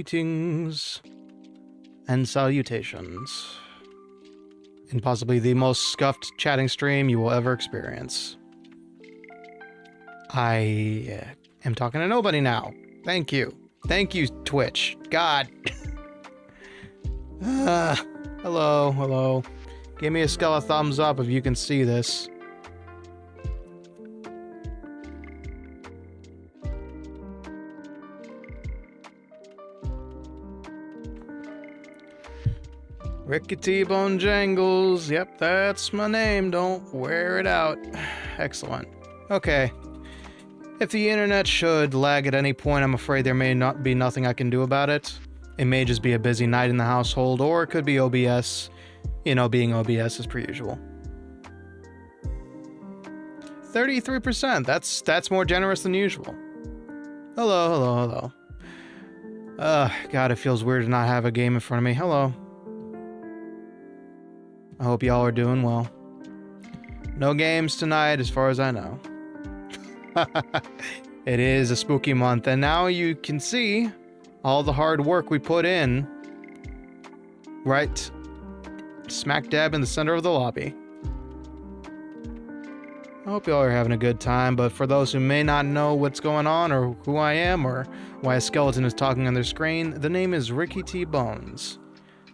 Greetings and salutations in possibly the most scuffed chatting stream you will ever experience. I am talking to nobody now. Thank you. Thank you, Twitch. God. Hello, hello. Give me a skull thumbs up if you can see this. Ricky T-Bone Jangles. Yep, that's my name. Don't wear it out. Excellent. Okay. If the internet should lag at any point, I'm afraid there may not be nothing I can do about it. It may just be a busy night in the household, or it could be OBS. You know, being OBS as per usual. 33%. That's more generous than usual. Hello, hello, hello. God, it feels weird to not have a game in front of me. Hello. I hope y'all are doing well. No games tonight, as far as I know. It is a spooky month, and now you can see all the hard work we put in right smack dab in the center of the lobby. I hope y'all are having a good time, but for those who may not know what's going on, or who I am, or why a skeleton is talking on their screen, the name is Ricky T. Bones.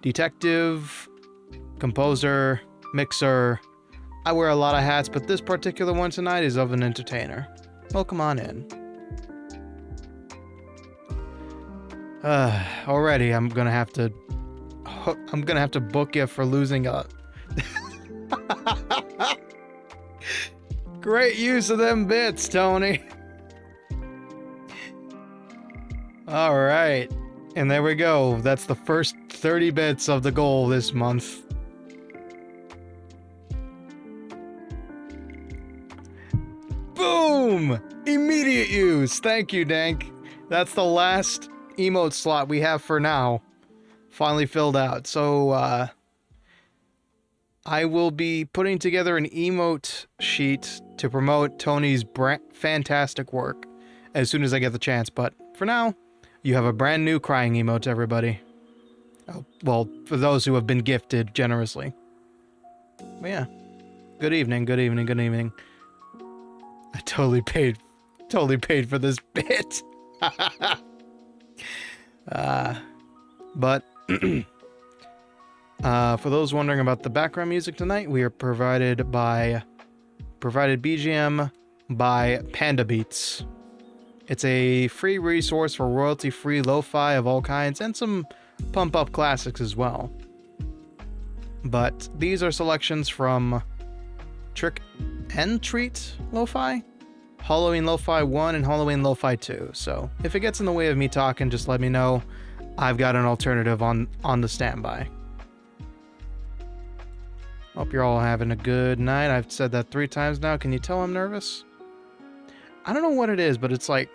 Detective, composer, mixer. I wear a lot of hats, but this particular one tonight is of an entertainer. Welcome on in. Already I'm gonna have to book you for losing a great use of them bits, Tony. All right, and there we go. That's the first 30 bits of the goal this month. Boom! Immediate use. Thank you, Dank. That's the last emote slot we have for now. Finally filled out. So, I will be putting together an emote sheet to promote Tony's fantastic work as soon as I get the chance. But for now, you have a brand new crying emote, everybody. Oh, well, for those who have been gifted generously. But yeah. Good evening, good evening, good evening. I totally paid for this bit. But for those wondering about the background music tonight, we are provided BGM by Panda Beats. It's a free resource for royalty-free lo-fi of all kinds and some pump-up classics as well. But these are selections from Trick and Treat Lo-Fi, Halloween Lo-Fi 1, and Halloween Lo-Fi 2. So if it gets in the way of me talking, just let me know. I've got an alternative on the standby. Hope you're all having a good night. I've said that 3 times now. Can you tell I'm nervous? I don't know what it is, but it's like...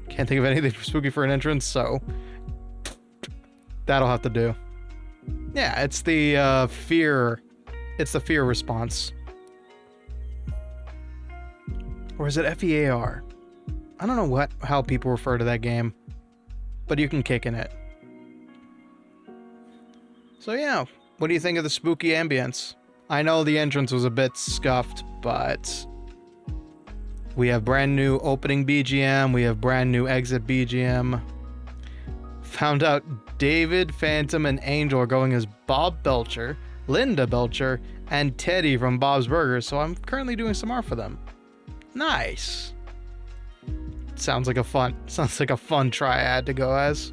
Can't think of anything spooky for an entrance, so... That'll have to do. Yeah, it's the fear... It's the fear response. Or is it FEAR? I don't know how people refer to that game. But you can kick in it. So yeah, what do you think of the spooky ambience? I know the entrance was a bit scuffed, but... We have brand new opening BGM, we have brand new exit BGM. Found out David, Phantom, and Angel are going as Bob Belcher, Linda Belcher, and Teddy from Bob's Burgers, so I'm currently doing some art for them. Nice. Sounds like a fun triad to go as.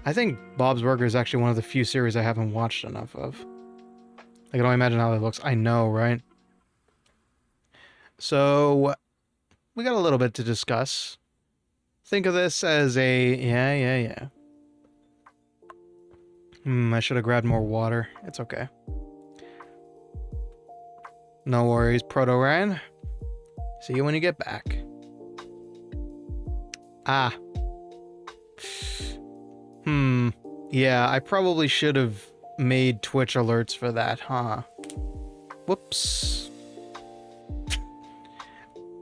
I think Bob's Burgers is actually one of the few series I haven't watched enough of. I can only imagine how that looks. I know, right? So, we got a little bit to discuss. Think of this as a... Yeah. I should have grabbed more water. It's okay. No worries, Proto-Ran. See you when you get back. Yeah, I probably should have made Twitch alerts for that, huh? Whoops.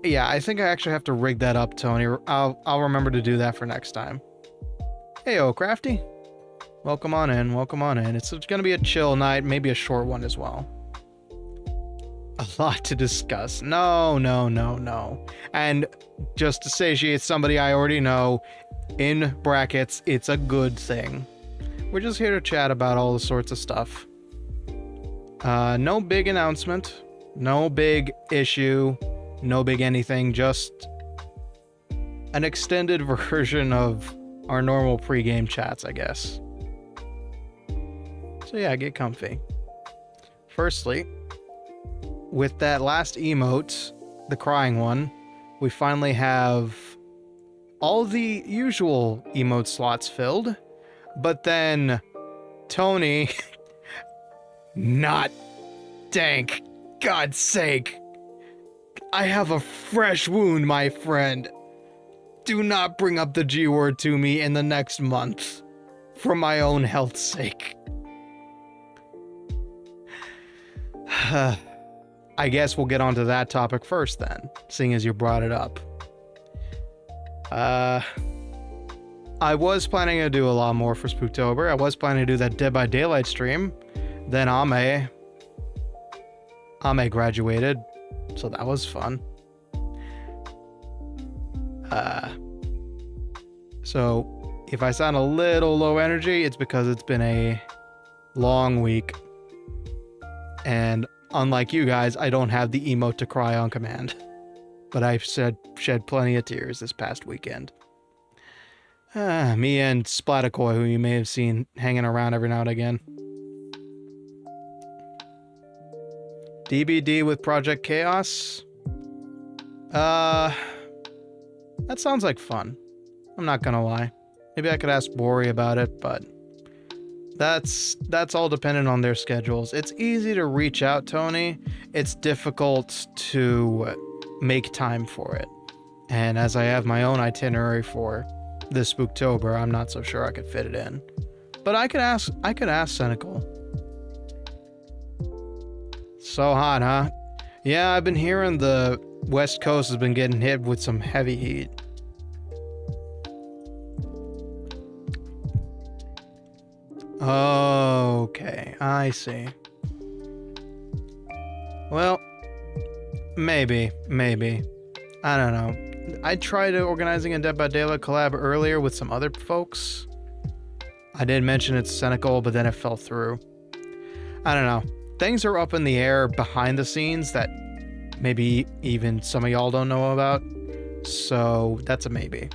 Yeah, I think I actually have to rig that up, Tony. I'll remember to do that for next time. Heyo, Crafty. Welcome on in, welcome on in. It's gonna be a chill night, maybe a short one as well. A lot to discuss. No. And just to satiate somebody I already know, in brackets, it's a good thing. We're just here to chat about all the sorts of stuff. No big announcement, no big issue, no big anything, just an extended version of our normal pregame chats, I guess. So yeah, get comfy. Firstly, with that last emote, the crying one, we finally have all the usual emote slots filled, but then Tony, not dank, God's sake, I have a fresh wound, my friend. Do not bring up the G word to me in the next month, for my own health's sake. I guess we'll get onto that topic first then, seeing as you brought it up. I was planning to do a lot more for Spooktober. I was planning to do that Dead by Daylight stream. Then Ame graduated, so that was fun. So if I sound a little low energy, it's because it's been a long week. And unlike you guys, I don't have the emote to cry on command. But I've shed plenty of tears this past weekend. Me and Splatacoy, who you may have seen hanging around every now and again. DBD with Project Chaos? That sounds like fun. I'm not gonna lie. Maybe I could ask Bori about it, but that's all dependent on their schedules. It's easy to reach out, Tony. It's difficult to make time for it. And as I have my own itinerary for this Spooktober, I'm not so sure I could fit it in. But I could ask Cynical. So hot, huh? Yeah, I've been hearing the West Coast has been getting hit with some heavy heat. Okay, I see. Well, maybe. I don't know. I tried organizing a Dead by Daylight collab earlier with some other folks. I did mention it's Cynical, but then it fell through. I don't know. Things are up in the air behind the scenes that maybe even some of y'all don't know about. So that's a maybe.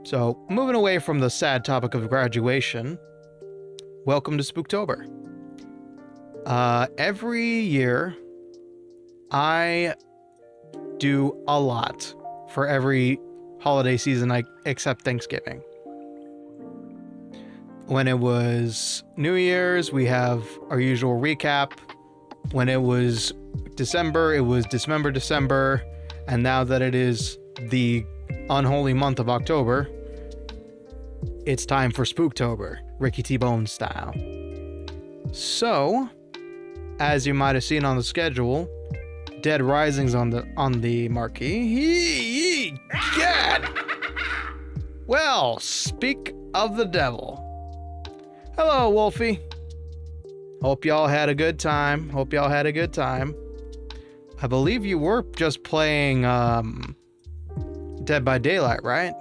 So, moving away from the sad topic of graduation, welcome to Spooktober. Every year, I do a lot for every holiday season except Thanksgiving. When it was New Year's, we have our usual recap. When it was December, it was December. And now that it is the unholy month of October, it's time for Spooktober, Ricky T-Bone style. So, as you might have seen on the schedule, Dead Rising's on the marquee. Gad! Well, speak of the devil. Hello, Wolfie. Hope y'all had a good time. I believe you were just playing Dead by Daylight, right?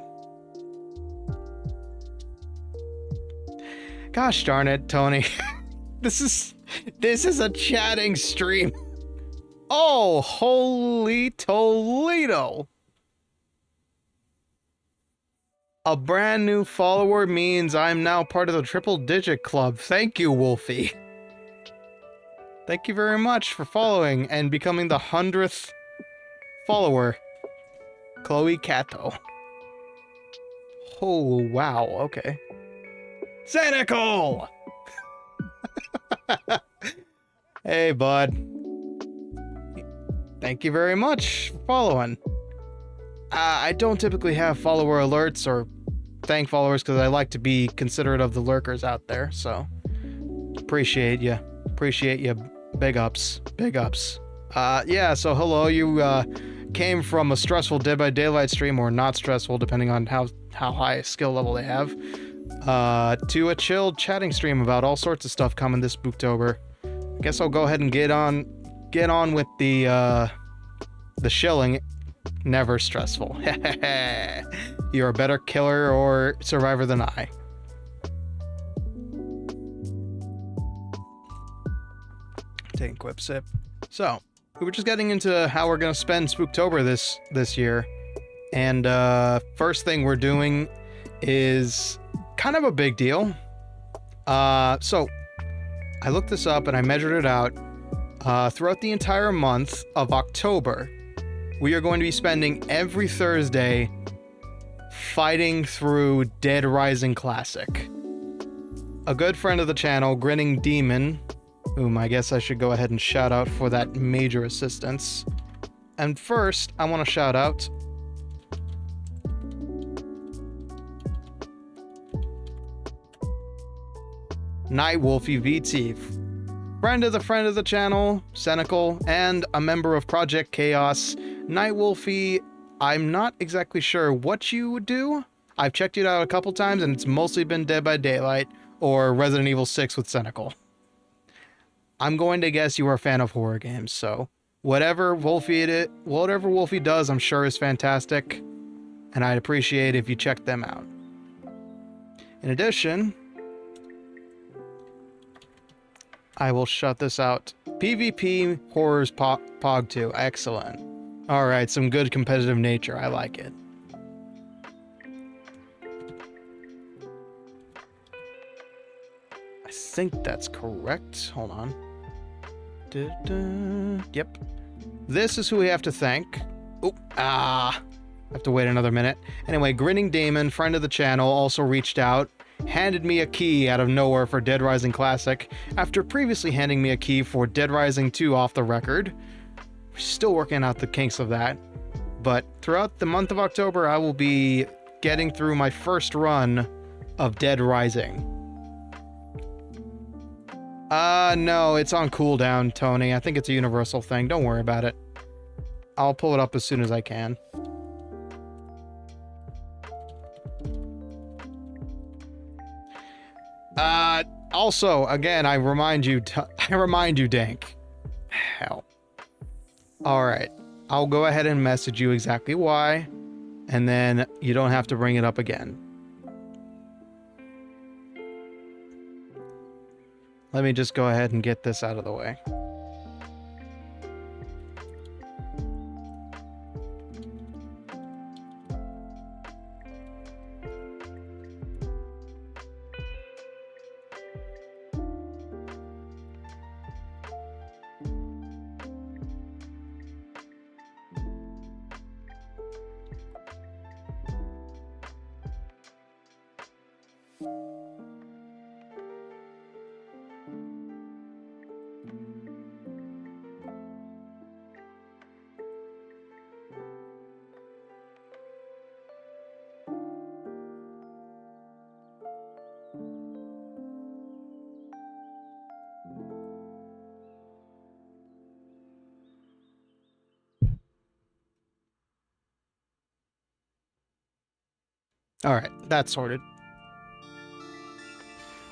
Gosh darn it, Tony. This is a chatting stream. Oh, holy Toledo. A brand new follower means I'm now part of the triple digit club. Thank you, Wolfie. Thank you very much for following and becoming the 100th follower. Chloe Cato. Oh, wow, okay. Cynical! Hey, bud. Thank you very much for following. I don't typically have follower alerts or thank followers because I like to be considerate of the lurkers out there, so appreciate you. Big ups. Yeah, so hello, you came from a stressful Dead by Daylight stream, or not stressful, depending on how high a skill level they have, to a chilled chatting stream about all sorts of stuff coming this Spooktober. I guess I'll go ahead and get on with the shilling. Never stressful. You're a better killer or survivor than I. Taking a quick sip. So, we were just getting into how we're gonna spend Spooktober this year, and first thing we're doing is kind of a big deal. So I looked this up and I measured it out. Throughout the entire month of October, we are going to be spending every Thursday fighting through Dead Rising Classic. A good friend of the channel, Grinning Demon, whom I guess I should go ahead and shout out for that major assistance. And first, I want to shout out Nightwolfy VT, friend of the channel, Cynical, and a member of Project Chaos. Nightwolfy, I'm not exactly sure what you do. I've checked it out a couple times, and it's mostly been Dead by Daylight or Resident Evil 6 with Cynical. I'm going to guess you are a fan of horror games, so whatever Wolfie does, I'm sure is fantastic, and I'd appreciate if you check them out. In addition, I will shut this out. PvP Horrors Pog 2. Excellent. Alright, some good competitive nature. I like it. I think that's correct. Hold on. Yep. This is who we have to thank. I have to wait another minute. Anyway, Grinning Damon, friend of the channel, also reached out, handed me a key out of nowhere for Dead Rising Classic, after previously handing me a key for Dead Rising 2 off the record. We're still working out the kinks of that. But throughout the month of October, I will be getting through my first run of Dead Rising. No, it's on cooldown, Tony. I think it's a universal thing. Don't worry about it. I'll pull it up as soon as I can. Also, again, I remind you, Dank. Hell. Alright. I'll go ahead and message you exactly why, and then you don't have to bring it up again. Let me just go ahead and get this out of the way. Alright, that's sorted.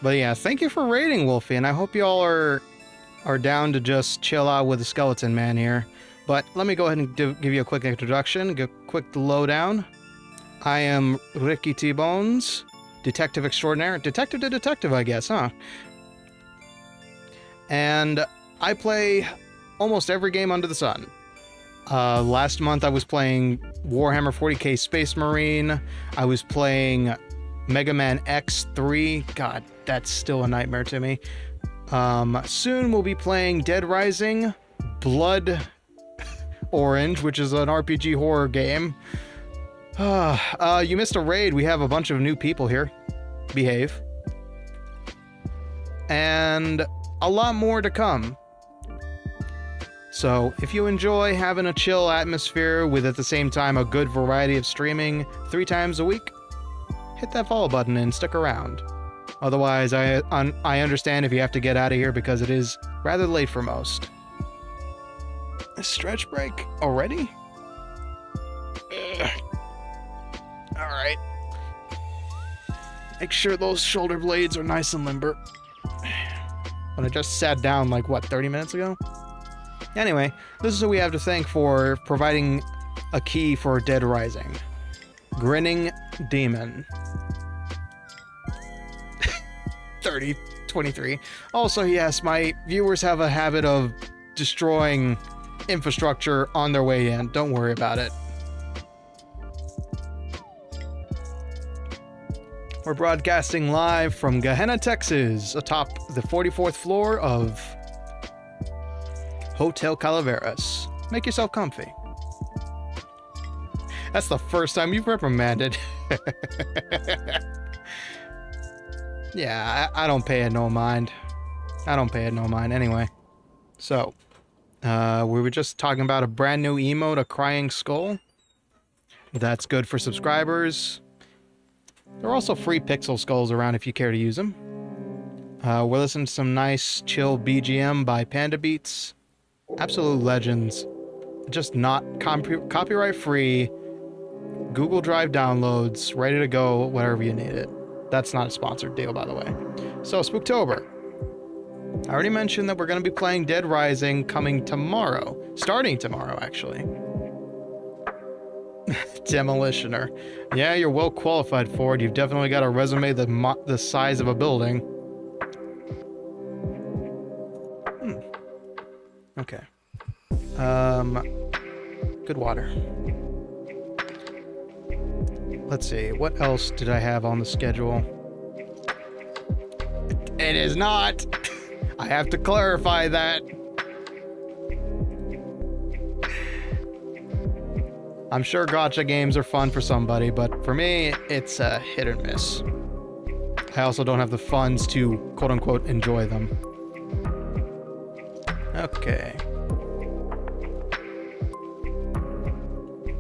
But yeah, thank you for raiding, Wolfie, and I hope y'all are down to just chill out with the Skeleton Man here. But let me go ahead and give you a quick introduction, a quick lowdown. I am Ricky T-Bones, detective extraordinaire. Detective to detective, I guess, huh? And I play almost every game under the sun. Last month I was playing Warhammer 40k Space Marine. I was playing Mega Man X3. God, that's still a nightmare to me. Soon we'll be playing Dead Rising Blood Orange, which is an RPG horror game. You missed a raid. We have a bunch of new people here. Behave. And a lot more to come. So, if you enjoy having a chill atmosphere with at the same time a good variety of streaming 3 times a week, hit that follow button and stick around. Otherwise, I understand if you have to get out of here because it is rather late for most. A stretch break already? Ugh. All right. Make sure those shoulder blades are nice and limber. When I just sat down like, what, 30 minutes ago? Anyway, this is who we have to thank for providing a key for Dead Rising. Grinning Demon. 3023. Also, yes, my viewers have a habit of destroying infrastructure on their way in. Don't worry about it. We're broadcasting live from Gehenna, Texas, atop the 44th floor of Hotel Calaveras. Make yourself comfy. That's the first time you've reprimanded. Yeah, I don't pay it no mind. I don't pay it no mind anyway. So, we were just talking about a brand new emote, a crying skull. That's good for subscribers. There are also free pixel skulls around if you care to use them. We're listening to some nice, chill BGM by Panda Beats. Absolute legends. Just not copyright free. Google Drive downloads, ready to go wherever you need it. That's not a sponsored deal, by the way. So, Spooktober. I already mentioned that we're going to be playing Dead Rising coming tomorrow. Starting tomorrow, actually. Demolitioner. Yeah, you're well qualified for it. You've definitely got a resume the size of a building. Okay. Good water. Let's see, what else did I have on the schedule? It is not! I have to clarify that. I'm sure gacha games are fun for somebody, but for me, it's a hit or miss. I also don't have the funds to, quote-unquote, enjoy them. Okay.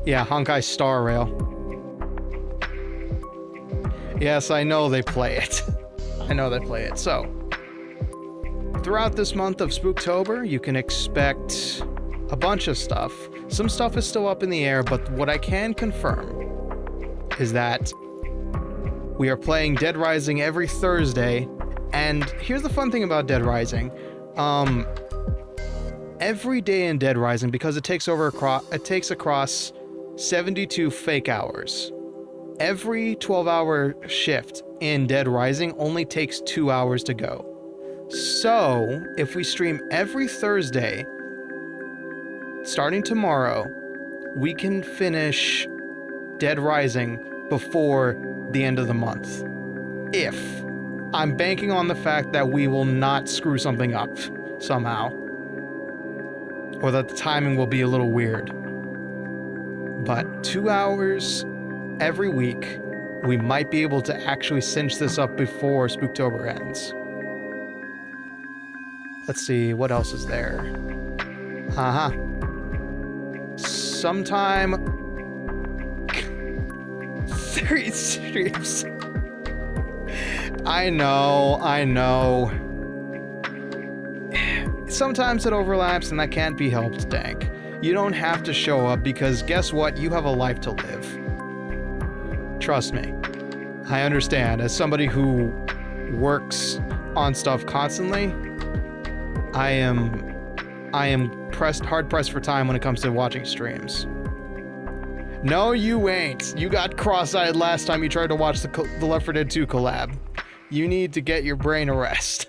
Yeah, Honkai Star Rail. Yes, I know they play it. I know they play it. So, throughout this month of Spooktober, you can expect a bunch of stuff. Some stuff is still up in the air, but what I can confirm is that we are playing Dead Rising every Thursday, and here's the fun thing about Dead Rising. Every day in Dead Rising, because it takes across 72 fake hours. Every 12-hour shift in Dead Rising only takes 2 hours to go. So, if we stream every Thursday, starting tomorrow, we can finish Dead Rising before the end of the month. If. I'm banking on the fact that we will not screw something up somehow. Or that the timing will be a little weird. But 2 hours every week, we might be able to actually cinch this up before Spooktober ends. Let's see, what else is there? Sometime 3 streams. I know. Sometimes it overlaps and that can't be helped, Dank. You don't have to show up because guess what? You have a life to live. Trust me. I understand. As somebody who works on stuff constantly, I am hard pressed for time when it comes to watching streams. No, you ain't. You got cross-eyed last time you tried to watch the Left 4 Dead 2 collab. You need to get your brain a rest.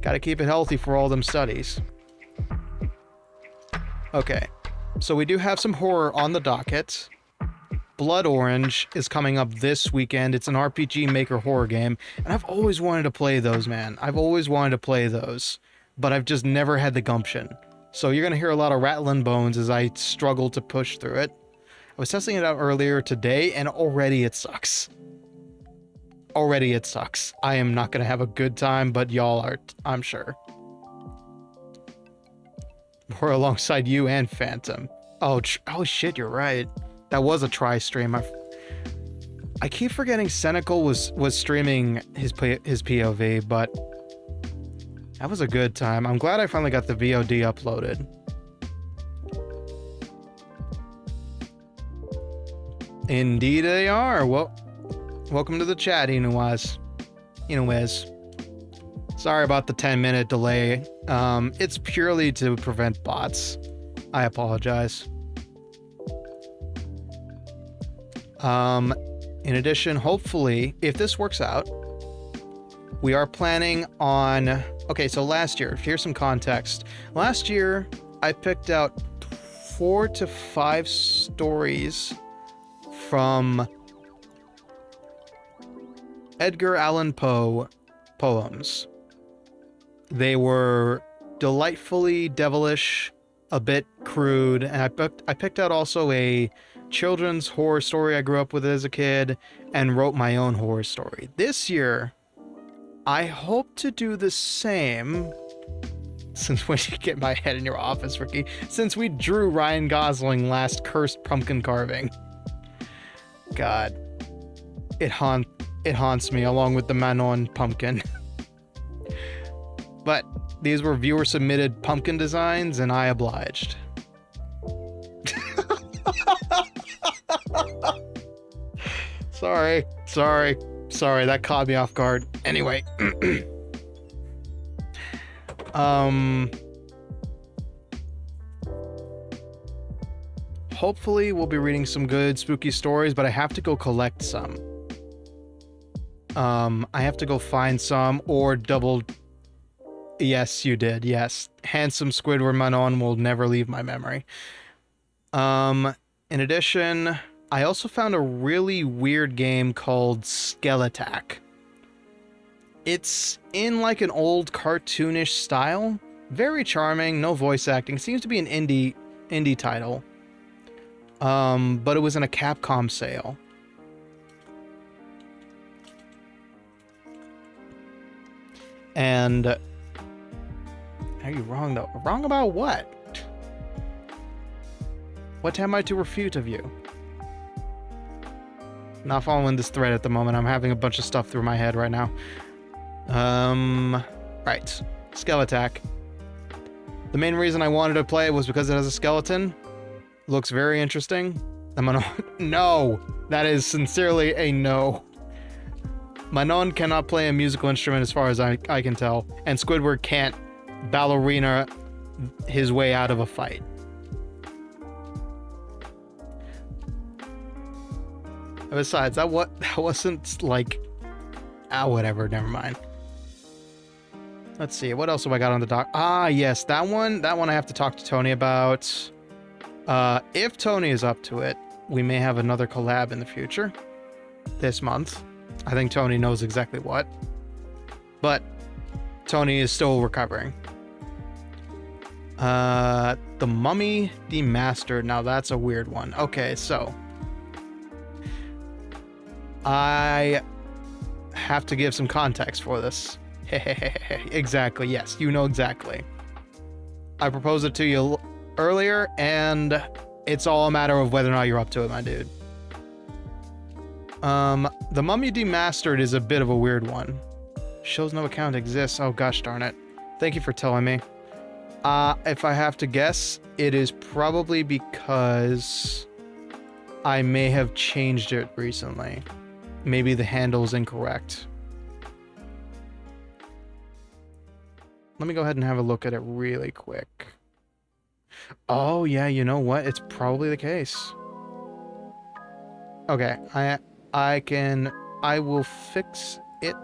Gotta keep it healthy for all them studies. Okay, so we do have some horror on the docket. Blood Orange is coming up this weekend. It's an RPG Maker horror game, and I've always wanted to play those, man. I've always wanted to play those, but I've just never had the gumption. So you're gonna hear a lot of rattling bones as I struggle to push through it. I was testing it out earlier today, and already it sucks. Already it sucks. I am not gonna have a good time, but y'all are, I'm sure. We're alongside you and Phantom. Oh shit, you're right. That was a try stream. I keep forgetting Senecal was streaming his POV, but that was a good time. I'm glad I finally got the VOD uploaded. Indeed they are. Well, welcome to the chat, Inuwaz. Sorry about the 10-minute delay. It's purely to prevent bots. I apologize. In addition, hopefully, if this works out, we are planning on... Okay, so last year, here's some context. Last year, I picked out 4 to 5 stories from Edgar Allan Poe poems. They were delightfully devilish, a bit crude, and I picked out also a children's horror story I grew up with as a kid and wrote my own horror story. This year, I hope to do the same. Since when you get my head in your office, Ricky? Since we drew Ryan Gosling last cursed pumpkin carving. God. It haunts me along with the Manon pumpkin. But these were viewer submitted pumpkin designs and I obliged. Sorry, that caught me off guard. Anyway. Hopefully we'll be reading some good spooky stories, but I have to go collect some. I have to go find some or double... Yes, you did. Yes. Handsome Squidward Manon will never leave my memory. In addition, I also found a really weird game called Skeletak. It's in like an old cartoonish style. Very charming, no voice acting. Seems to be an indie title. But it was in a Capcom sale. And are you wrong though? Wrong about what? What am I to refute of you? Not following this thread at the moment. I'm having a bunch of stuff through my head right now. Right. Skeletak. The main reason I wanted to play it was because it has a skeleton. Looks very interesting. No! That is sincerely a no. Manon cannot play a musical instrument as far as I can tell. And Squidward can't ballerina his way out of a fight. Besides, that wasn't like... whatever, never mind. Let's see, what else have I got on the dock? Ah, yes, that one I have to talk to Tony about. If Tony is up to it, we may have another collab in the future. This month. I think Tony knows exactly what. But Tony is still recovering. The Mummy Demastered. Now that's a weird one. Okay, so I have to give some context for this. Exactly, yes, you know exactly. I proposed it to you earlier, and it's all a matter of whether or not you're up to it, my dude. The Mummy Demastered is a bit of a weird one. Shows no account exists. Oh gosh darn it. Thank you for telling me. If I have to guess, it is probably because I may have changed it recently. Maybe the handle is incorrect. Let me go ahead and have a look at it really quick. Oh yeah, you know what? It's probably the case. Okay, I will fix it.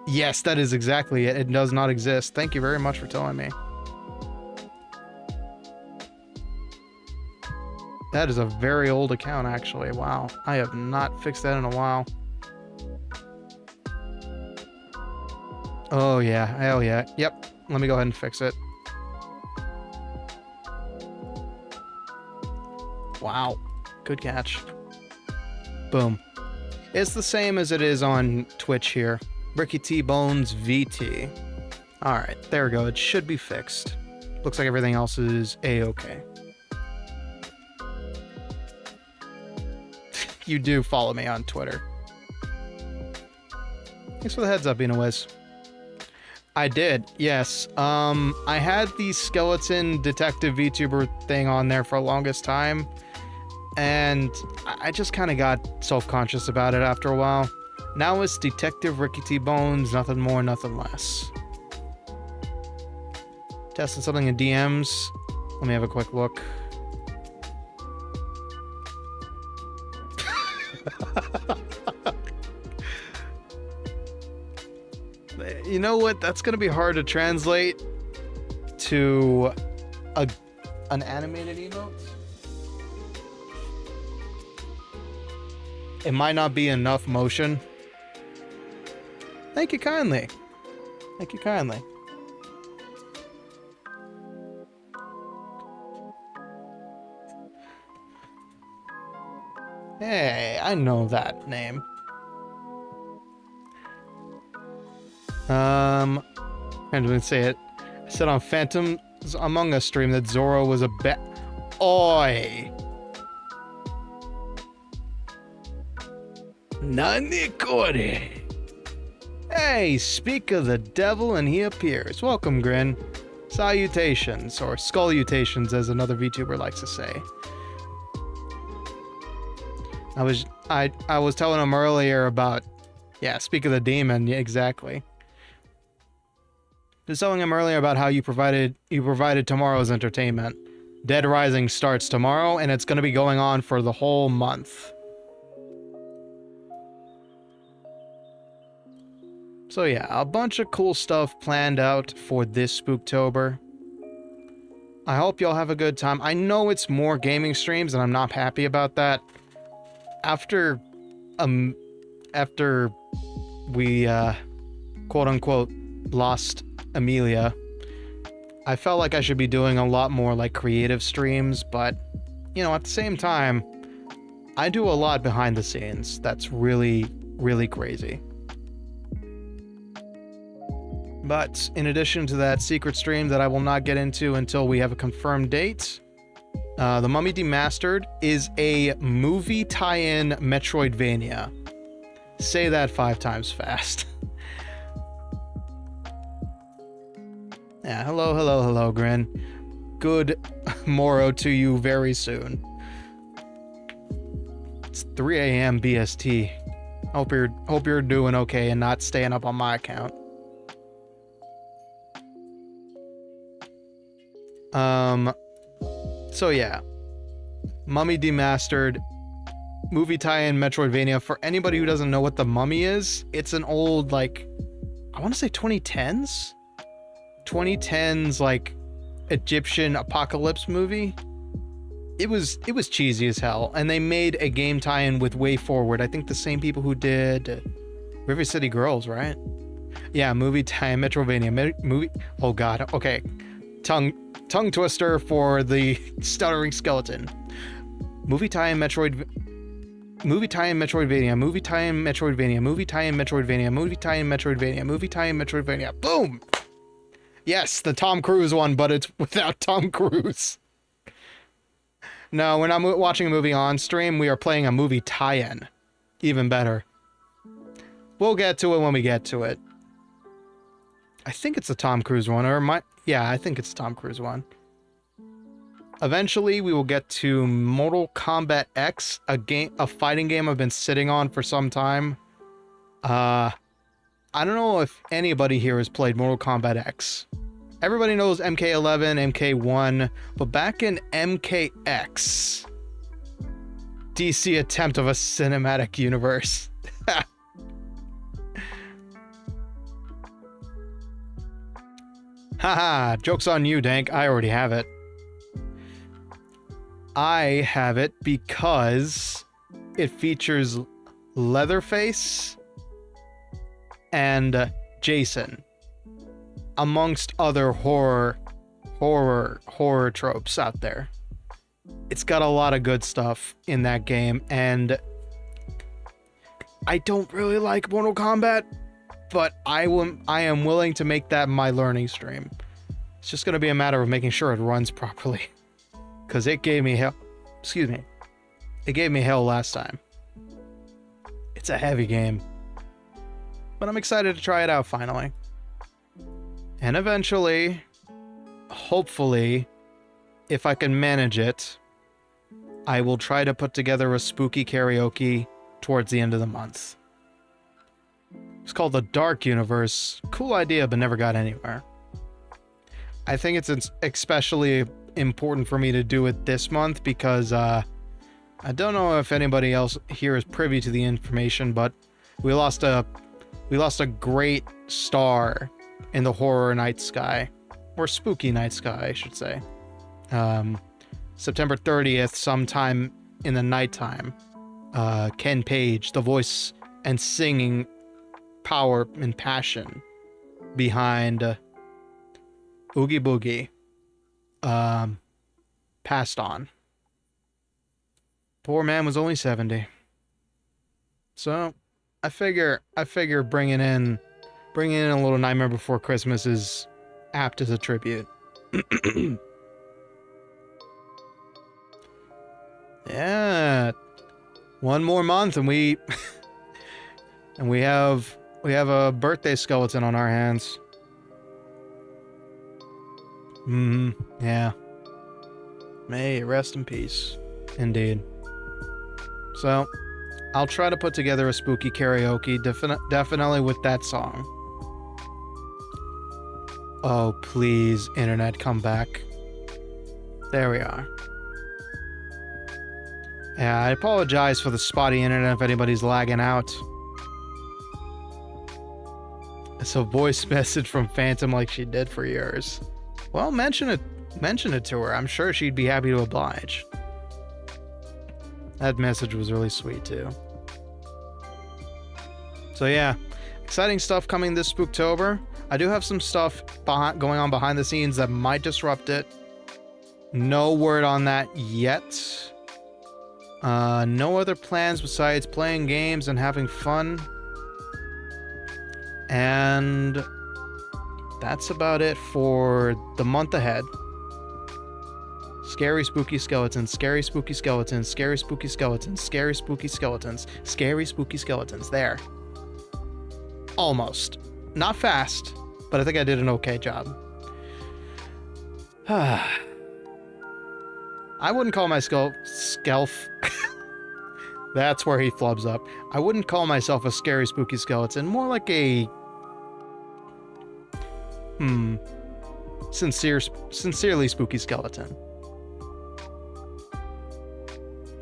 Yes, that is exactly it. It does not exist. Thank you very much for telling me. That is a very old account, actually. Wow. I have not fixed that in a while. Oh, yeah. Hell yeah. Yep. Let me go ahead and fix it. Wow. Good catch. Boom. It's the same as it is on Twitch here. Ricky T Bones VT. Alright, there we go. It should be fixed. Looks like everything else is A-okay. You do follow me on Twitter. Thanks for the heads up, Inowiz. I did, yes. I had the skeleton detective VTuber thing on there for the longest time. and I just kind of got self-conscious about it after a while. Now it's Detective Ricky T. Bones, nothing more, nothing less. Testing something in DMs. Let me have a quick look. You know what? That's gonna be hard to translate to an animated emote. It might not be enough motion. Thank you kindly. Thank you kindly. Hey, I know that name. I'm gonna say it. I said on Phantoms Among Us stream that Zoro was a Oi! Nanikore! Hey, speak of the devil and he appears. Welcome, Grin. Salutations, or skullutations as another VTuber likes to say. I was telling him earlier about, yeah, speak of the demon, yeah, exactly. I was telling him earlier about how you provided tomorrow's entertainment. Dead Rising starts tomorrow, and it's going to be going on for the whole month. So yeah, a bunch of cool stuff planned out for this Spooktober. I hope y'all have a good time. I know it's more gaming streams, and I'm not happy about that. After we quote unquote lost Amelia, I felt like I should be doing a lot more like creative streams, but you know, at the same time, I do a lot behind the scenes that's really, really crazy. But in addition to that secret stream that I will not get into until we have a confirmed date, The Mummy Demastered is a movie tie-in Metroidvania. Say that 5 times fast. Yeah, hello, Grin. Good morrow to you very soon. It's 3 a.m. BST. Hope you're doing okay and not staying up on my account. So yeah. Mummy Demastered, movie tie-in Metroidvania. For anybody who doesn't know what The Mummy is, it's an old, like, I want to say 2010s? 2010s, like, Egyptian apocalypse movie. It was cheesy as hell, and they made a game tie-in with Way Forward. I think the same people who did River City Girls, right? Yeah, movie tie-in Metroidvania. Movie. Oh god. Okay, tongue twister for the stuttering skeleton. Movie tie-in Metroidvania. Movie tie-in Metroidvania. Movie tie-in Metroidvania. Movie tie-in Metroidvania. Movie tie-in Metroidvania. Movie tie-in Metroidvania. Boom. Yes, the Tom Cruise one, but it's without Tom Cruise. No, we're not watching a movie on stream. We are playing a movie tie-in. Even better. We'll get to it when we get to it. I think it's the Tom Cruise one, or yeah, I think it's the Tom Cruise one. Eventually, we will get to Mortal Kombat X, a fighting game I've been sitting on for some time. I don't know if anybody here has played Mortal Kombat X. Everybody knows MK11, MK1, but back in MKX, DC attempt of a cinematic universe. Haha, joke's on you, Dank. I already have it. I have it because it features Leatherface and Jason, amongst other horror tropes out there. It's got a lot of good stuff in that game, and I don't really like Mortal Kombat, but I am willing to make that my learning stream. It's just going to be a matter of making sure it runs properly, because it gave me hell. Excuse me. It gave me hell last time. It's a heavy game, but I'm excited to try it out finally. And eventually, hopefully, if I can manage it, I will try to put together a spooky karaoke towards the end of the month. It's called the Dark Universe. Cool idea, but never got anywhere. I think it's especially important for me to do it this month because I don't know if anybody else here is privy to the information, but we lost a great star in the horror night sky, or spooky night sky, I should say. September 30th, sometime in the nighttime, Ken Page, the voice and singing power and passion behind Oogie Boogie, passed on. Poor man was only 70. So I figure bringing in a little Nightmare Before Christmas is apt as a tribute. Yeah, one more month and we have a birthday skeleton on our hands. Yeah. May it rest in peace. Indeed. So, I'll try to put together a spooky karaoke, definitely with that song. Oh, please, internet, come back. There we are. Yeah, I apologize for the spotty internet if anybody's lagging out. It's a voice message from Phantom like she did for yours. Well, mention it to her. I'm sure she'd be happy to oblige. That message was really sweet, too. So yeah, exciting stuff coming this Spooktober. I do have some stuff going on behind the scenes that might disrupt it. No word on that yet. No other plans besides playing games and having fun. And that's about it for the month ahead. Scary spooky skeletons, scary spooky skeletons, scary spooky skeletons, scary spooky skeletons, scary spooky skeletons. There. Almost. Not fast, but I think I did an okay job. I wouldn't call my skelf. That's where he flubs up. I wouldn't call myself a scary spooky skeleton, more like a sincerely spooky skeleton.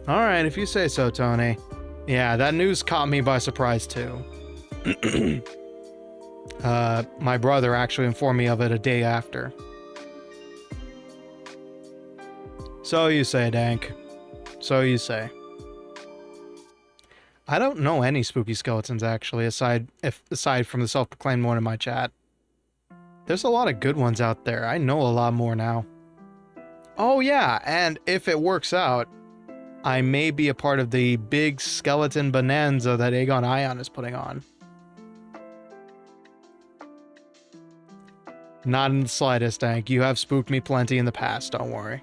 Alright, if you say so, Tony. Yeah, that news caught me by surprise, too. My brother actually informed me of it a day after. So you say, Dank. So you say. I don't know any spooky skeletons, actually, aside from the self-proclaimed one in my chat. There's a lot of good ones out there. I know a lot more now. Oh yeah, and if it works out, I may be a part of the big skeleton bonanza that Aegon Ion is putting on. Not in the slightest, Dank. You have spooked me plenty in the past, don't worry.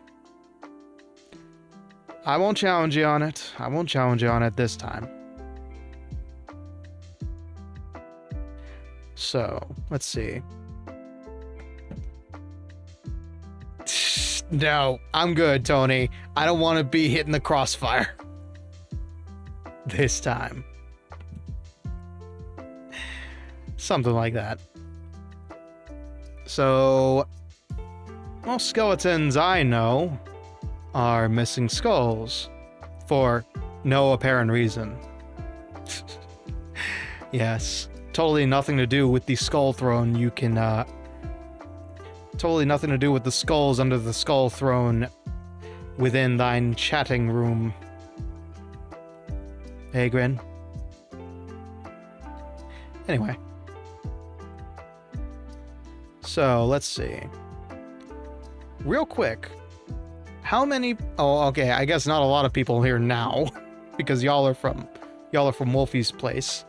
I won't challenge you on it. I won't challenge you on it this time. So, let's see. No, I'm good, Tony. I don't want to be hitting the crossfire. This time. Something like that. So, most skeletons I know are missing skulls for no apparent reason. Yes, totally nothing to do with the skull throne. You can, totally nothing to do with the skulls under the skull throne within thine chatting room. Hey, Grin. Anyway. So, let's see. Real quick. How many... Oh, okay, I guess not a lot of people here now. Because y'all are from Wolfie's place.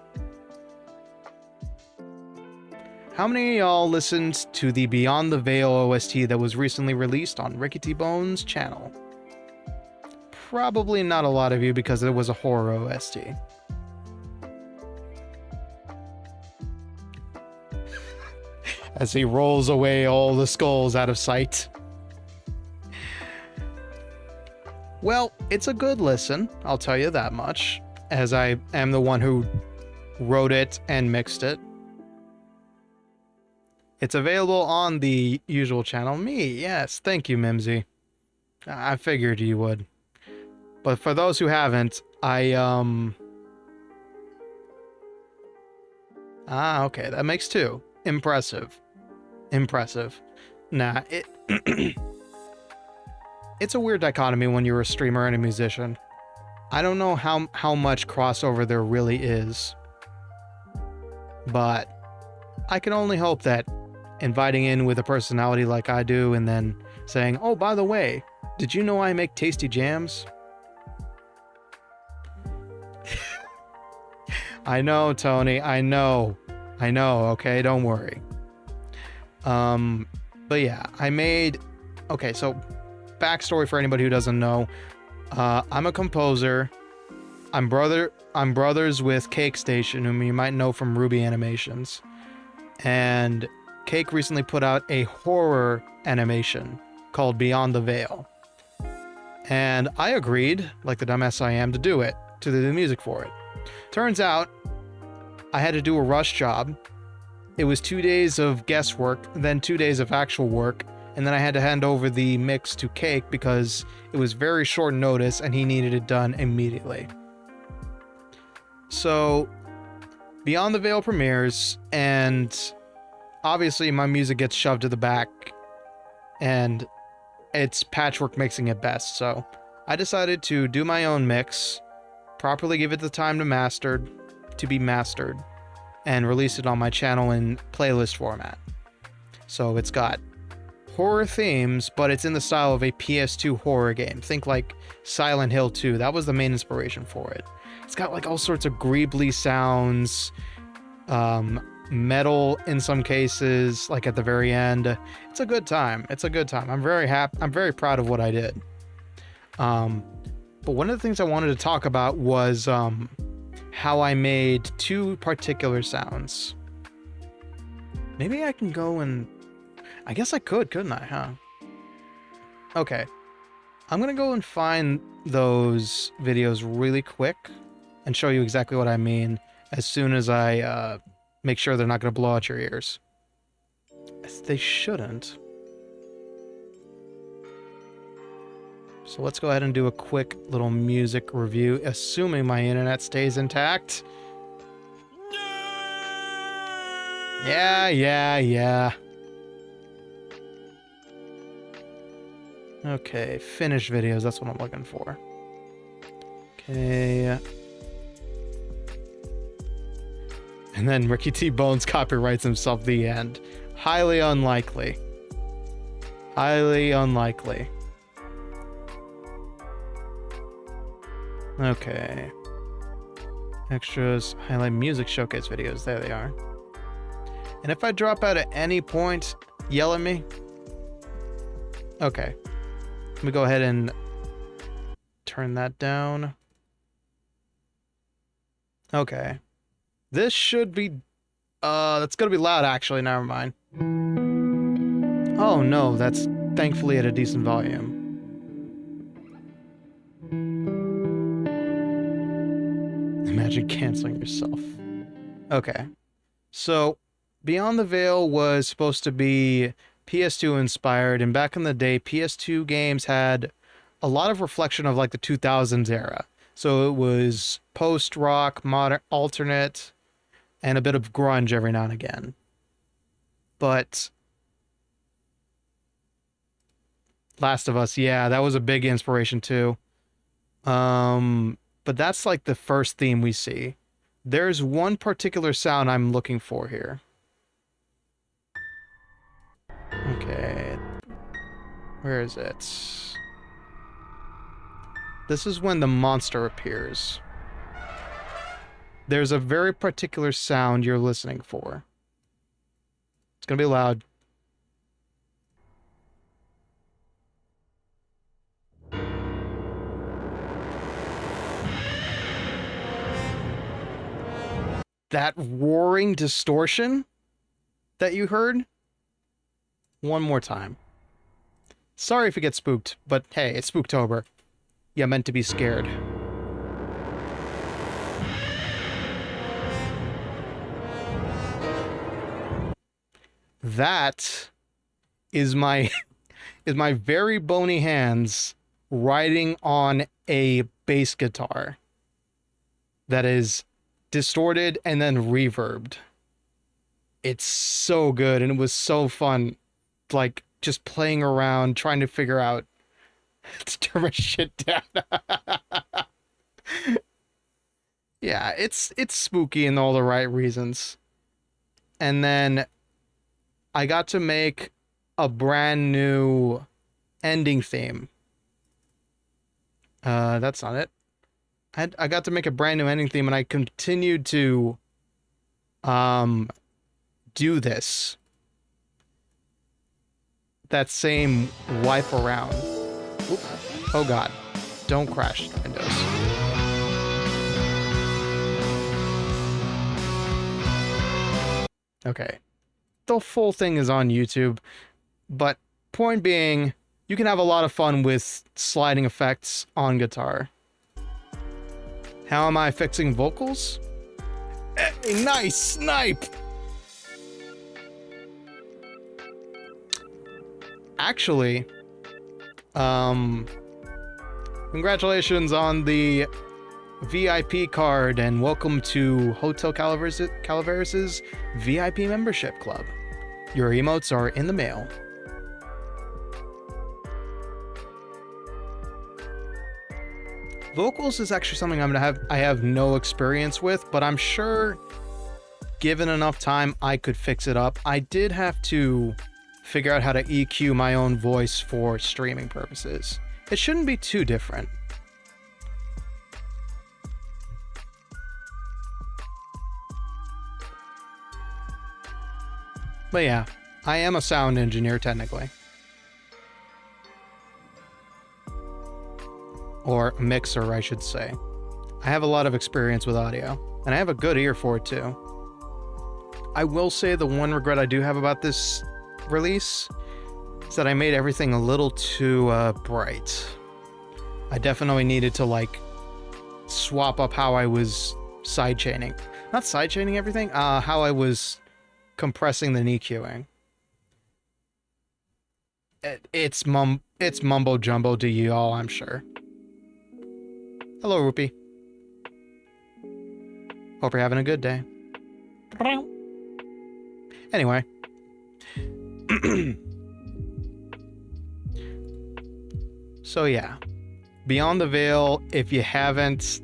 How many of y'all listened to the Beyond the Veil OST that was recently released on Ricky T. Bone's channel? Probably not a lot of you because it was a horror OST. As he rolls away all the skulls out of sight. Well, it's a good listen, I'll tell you that much, as I am the one who wrote it and mixed it. It's available on the usual channel. Me, yes, thank you, Mimsy. I figured you would. But for those who haven't, okay, that makes two. Impressive. Impressive. Nah, it's a weird dichotomy when you're a streamer and a musician. I don't know how much crossover there really is. But I can only hope that inviting in with a personality like I do and then saying, oh, by the way, did you know I make tasty jams? I know, Tony, I know, okay, don't worry. But yeah, I made, okay, so backstory for anybody who doesn't know, I'm a composer. I'm brothers with Cake Station, whom you might know from Ruby Animations. And Cake recently put out a horror animation called Beyond the Veil. And I agreed, like the dumbass I am, to do the music for it. Turns out, I had to do a rush job. It was 2 days of guesswork, then 2 days of actual work, and then I had to hand over the mix to Cake because it was very short notice and he needed it done immediately. So, Beyond the Veil premieres, and obviously my music gets shoved to the back, and it's patchwork mixing at best, so I decided to do my own mix, properly give it the time to be mastered, and release it on my channel in playlist format. So it's got horror themes, but it's in the style of a PS2 horror game. Think like Silent Hill 2. That was the main inspiration for it. It's got like all sorts of greebly sounds, metal in some cases, like at the very end. It's a good time. It's a good time. I'm very happy. I'm very proud of what I did. But one of the things I wanted to talk about was how I made two particular sounds. Maybe I can go and... I guess I could, couldn't I, huh? Okay. I'm gonna go and find those videos really quick and show you exactly what I mean as soon as I make sure they're not gonna blow out your ears. They shouldn't. So let's go ahead and do a quick little music review, assuming my internet stays intact. Yeah. Okay, finish videos, that's what I'm looking for. Okay. And then Ricky T. Bones copyrights himself, the end. Highly unlikely. Highly unlikely. Okay. Extras, highlight music showcase videos. There they are. And if I drop out at any point, yell at me. Okay. Let me go ahead and turn that down. Okay. This should be... that's gonna be loud, actually. Never mind. Oh, no. That's thankfully at a decent volume. Imagine canceling yourself. Okay. So, Beyond the Veil was supposed to be PS2 inspired, and back in the day, PS2 games had a lot of reflection of like the 2000s era. So it was post-rock, modern, alternate, and a bit of grunge every now and again. But Last of Us, yeah, that was a big inspiration too. But that's like the first theme we see. There's one particular sound I'm looking for here. Okay. Where is it? This is when the monster appears. There's a very particular sound you're listening for. It's gonna be loud. That roaring distortion that you heard? One more time. Sorry if you get spooked, but hey, it's Spooktober. you're meant to be scared. That is my is my very bony hands riding on a bass guitar that is distorted and then reverbed. It's so good, and it was so fun, like just playing around trying to figure out to turn my shit down. Yeah, it's spooky in all the right reasons. And then I got to make a brand new ending theme. That's not it. I got to make a brand new ending theme, and I continued to do this. That same wipe around. Oop. Oh god. Don't crash Windows. Okay. The full thing is on YouTube, but point being, you can have a lot of fun with sliding effects on guitar. How am I fixing vocals? Hey, nice snipe! Actually, congratulations on the VIP card and welcome to Hotel Calaveras' VIP membership club. Your emotes are in the mail. Vocals is actually something I have no experience with, but I'm sure given enough time I could fix it up. I did have to figure out how to EQ my own voice for streaming purposes. It shouldn't be too different. But yeah, I am a sound engineer technically. Or mixer, I should say. I have a lot of experience with audio, and I have a good ear for it too. I will say the one regret I do have about this release is that I made everything a little too bright. I definitely needed to like swap up how I was sidechaining. Not sidechaining everything, how I was compressing the EQing. It's mumbo jumbo to you all, I'm sure. Hello, Rupee. Hope you're having a good day. Anyway. So yeah. Beyond the Veil, if you haven't...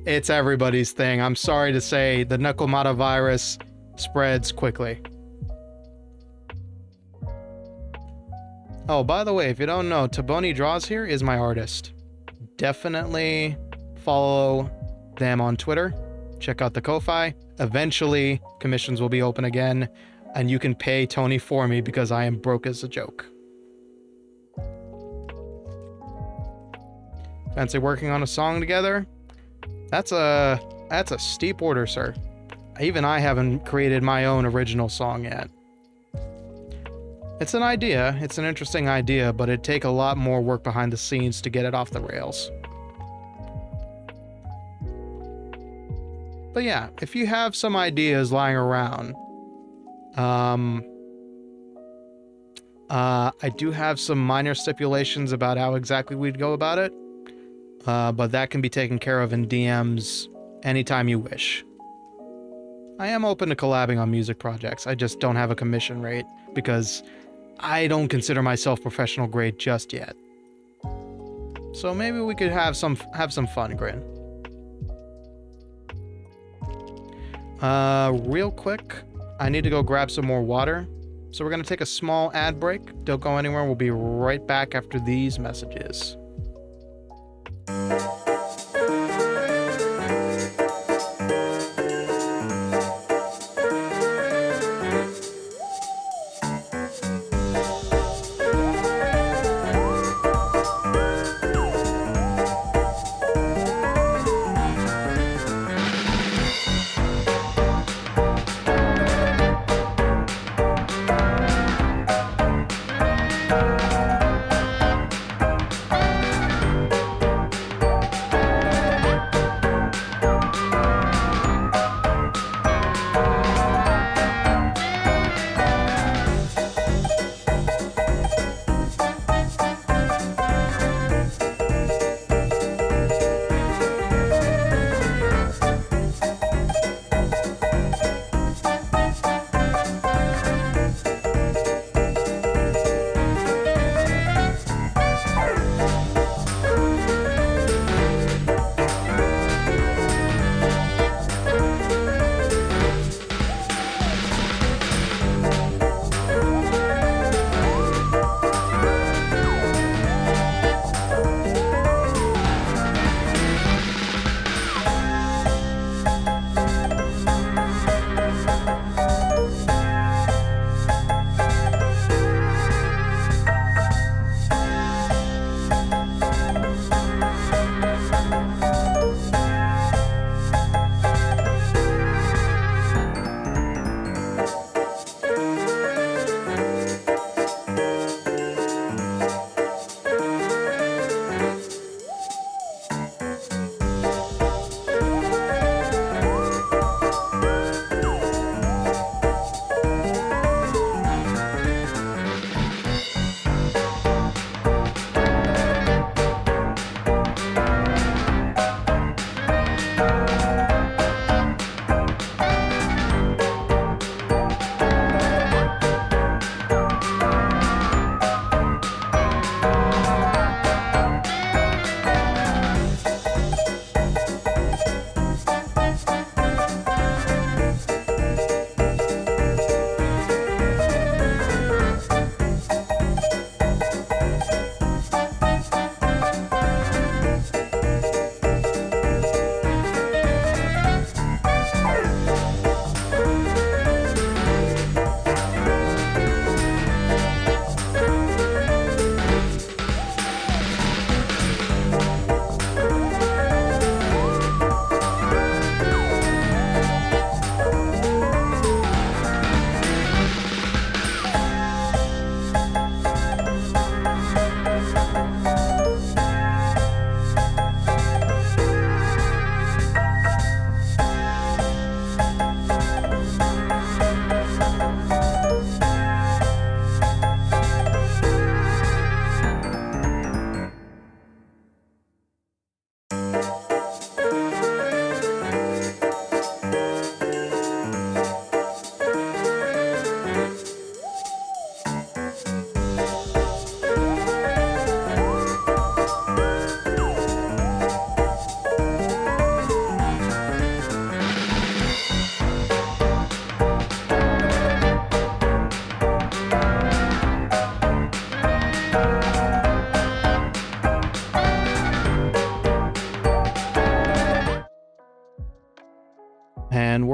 it's everybody's thing. I'm sorry to say, the Nekomata virus spreads quickly. Oh, by the way, if you don't know, Taboni Draws here is my artist. Definitely follow them on Twitter. Check out the Ko-Fi. Eventually, commissions will be open again, and you can pay Tony for me because I am broke as a joke. Fancy working on a song together? That's a steep order, sir. Even I haven't created my own original song yet. It's an idea, it's an interesting idea, but it'd take a lot more work behind the scenes to get it off the rails. But yeah, if you have some ideas lying around, I do have some minor stipulations about how exactly we'd go about it, but that can be taken care of in DMs anytime you wish. I am open to collabing on music projects, I just don't have a commission rate, because I don't consider myself professional grade just yet. So maybe we could have some fun, Grin. Real quick, I need to go grab some more water. So we're gonna take a small ad break. Don't go anywhere, we'll be right back after these messages.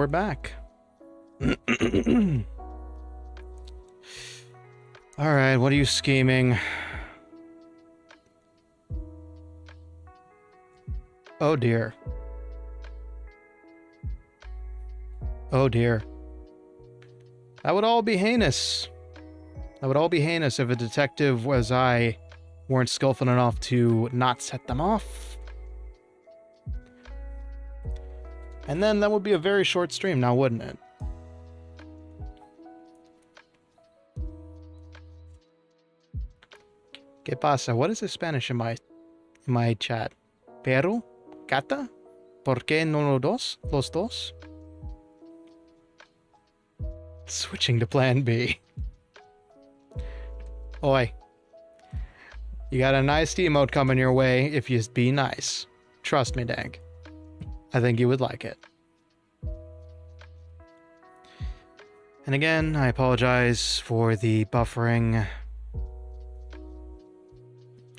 we're back. Alright, what are you scheming? Oh dear. Oh dear. That would all be heinous. That would all be heinous if a detective as I weren't skillful enough to not set them off. And then that would be a very short stream now, wouldn't it? ¿Qué pasa? What is the Spanish in my chat? ¿Perro? ¿Gata? ¿Por qué no los dos? Switching to plan B. Oi. You got a nice emote coming your way if you be nice. Trust me, Dank. I think you would like it. And again, I apologize for the buffering.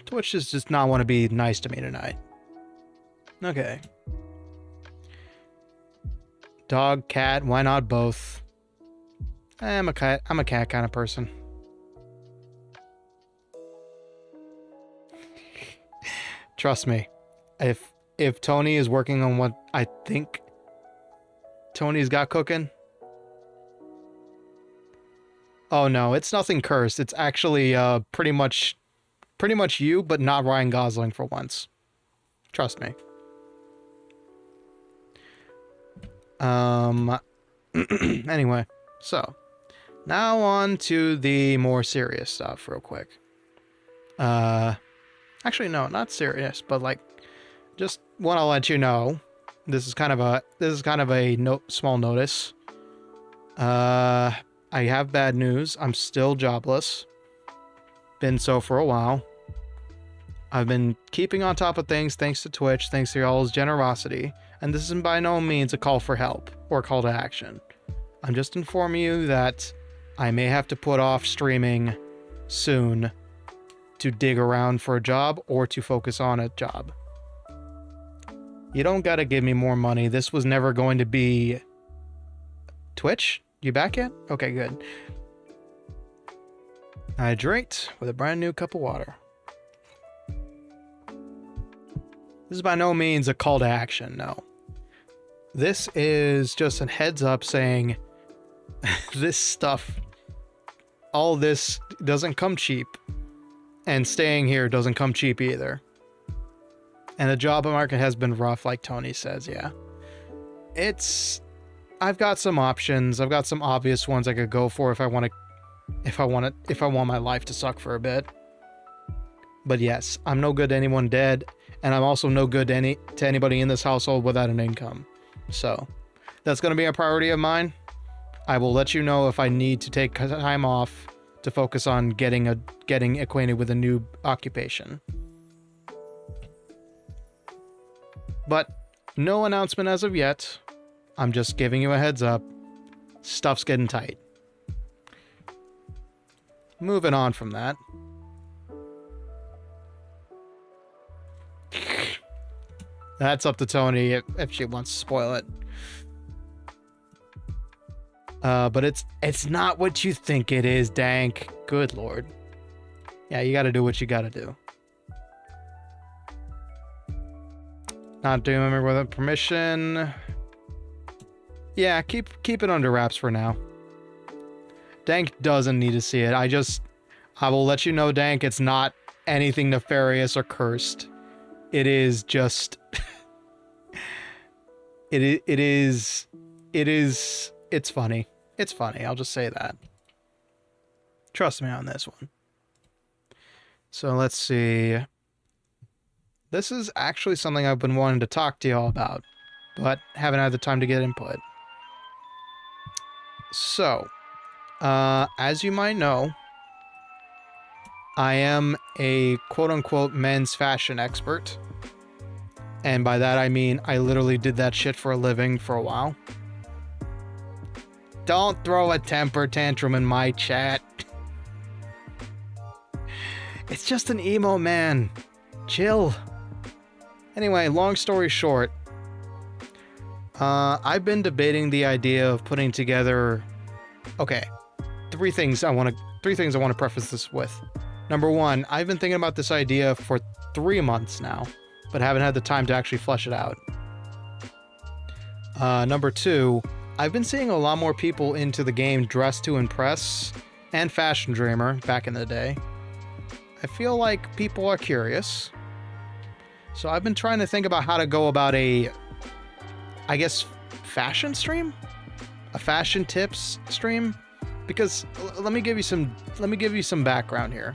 Twitch does just not want to be nice to me tonight. Okay. Dog, cat, why not both? I'm a cat kind of person. Trust me. If Tony is working on what I think Tony's got cooking. Oh no, it's nothing cursed. It's actually pretty much you, but not Ryan Gosling for once. Trust me. Anyway, so now on to the more serious stuff real quick. Actually no, not serious, but like just want to let you know this is kind of a small notice. I have bad news. I'm still jobless. Been so for a while. I've been keeping on top of things thanks to Twitch, thanks to y'all's generosity, and this is by no means a call for help or call to action. I'm just informing you that I may have to put off streaming soon to dig around for a job or to focus on a job. You don't gotta give me more money. This was never going to be... Twitch? You back yet? Okay, good. Hydrate with a brand new cup of water. This is by no means a call to action, no. This is just a heads up saying this stuff, all this doesn't come cheap. And staying here doesn't come cheap either. And the job market has been rough, like Tony says, yeah. I've got some options. I've got some obvious ones I could go for if I want my life to suck for a bit. But yes, I'm no good to anyone dead, and I'm also no good to anybody in this household without an income. So, that's going to be a priority of mine. I will let you know if I need to take time off to focus on getting acquainted with a new occupation. But no announcement as of yet. I'm just giving you a heads up. Stuff's getting tight. Moving on from that. That's up to Tony if she wants to spoil it. But it's not what you think it is, Dank. Good lord. Yeah, you gotta do what you gotta do. Not doing it without permission. Yeah, keep it under wraps for now. Dank doesn't need to see it. I will let you know, Dank, it's not anything nefarious or cursed. It is just... it's funny. It's funny, I'll just say that. Trust me on this one. So let's see. This is actually something I've been wanting to talk to y'all about, but haven't had the time to get input. So, as you might know, I am a quote-unquote men's fashion expert. And by that I mean I literally did that shit for a living for a while. Don't throw a temper tantrum in my chat. It's just an emo man. Chill. Anyway, long story short, I've been debating the idea of putting together. Okay, three things I want to preface this with. Number one, I've been thinking about this idea for 3 months now, but haven't had the time to actually flesh it out. Number two, I've been seeing a lot more people into the game dressed to impress, and Fashion Dreamer back in the day. I feel like people are curious. So I've been trying to think about how to go about a, I guess, fashion stream? A fashion tips stream? Because let me give you some background here.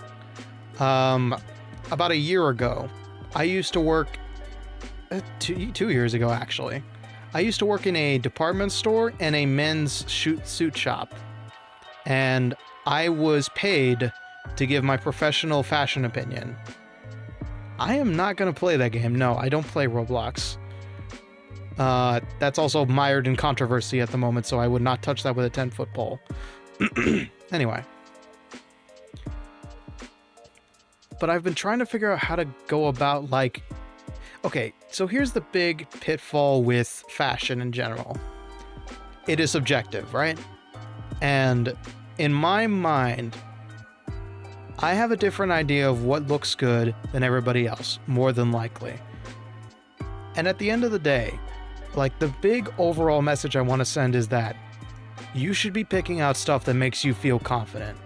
About a year ago, I used to work 2 years ago actually. I used to work in a department store and a men's suit shop. And I was paid to give my professional fashion opinion. I am not going to play that game. No, I don't play Roblox. That's also mired in controversy at the moment, so I would not touch that with a 10-foot pole. Anyway. But I've been trying to figure out how to go about, like... Okay, so here's the big pitfall with fashion in general. It is subjective, right? And in my mind, I have a different idea of what looks good than everybody else, more than likely. And at the end of the day, like, the big overall message I want to send is that you should be picking out stuff that makes you feel confident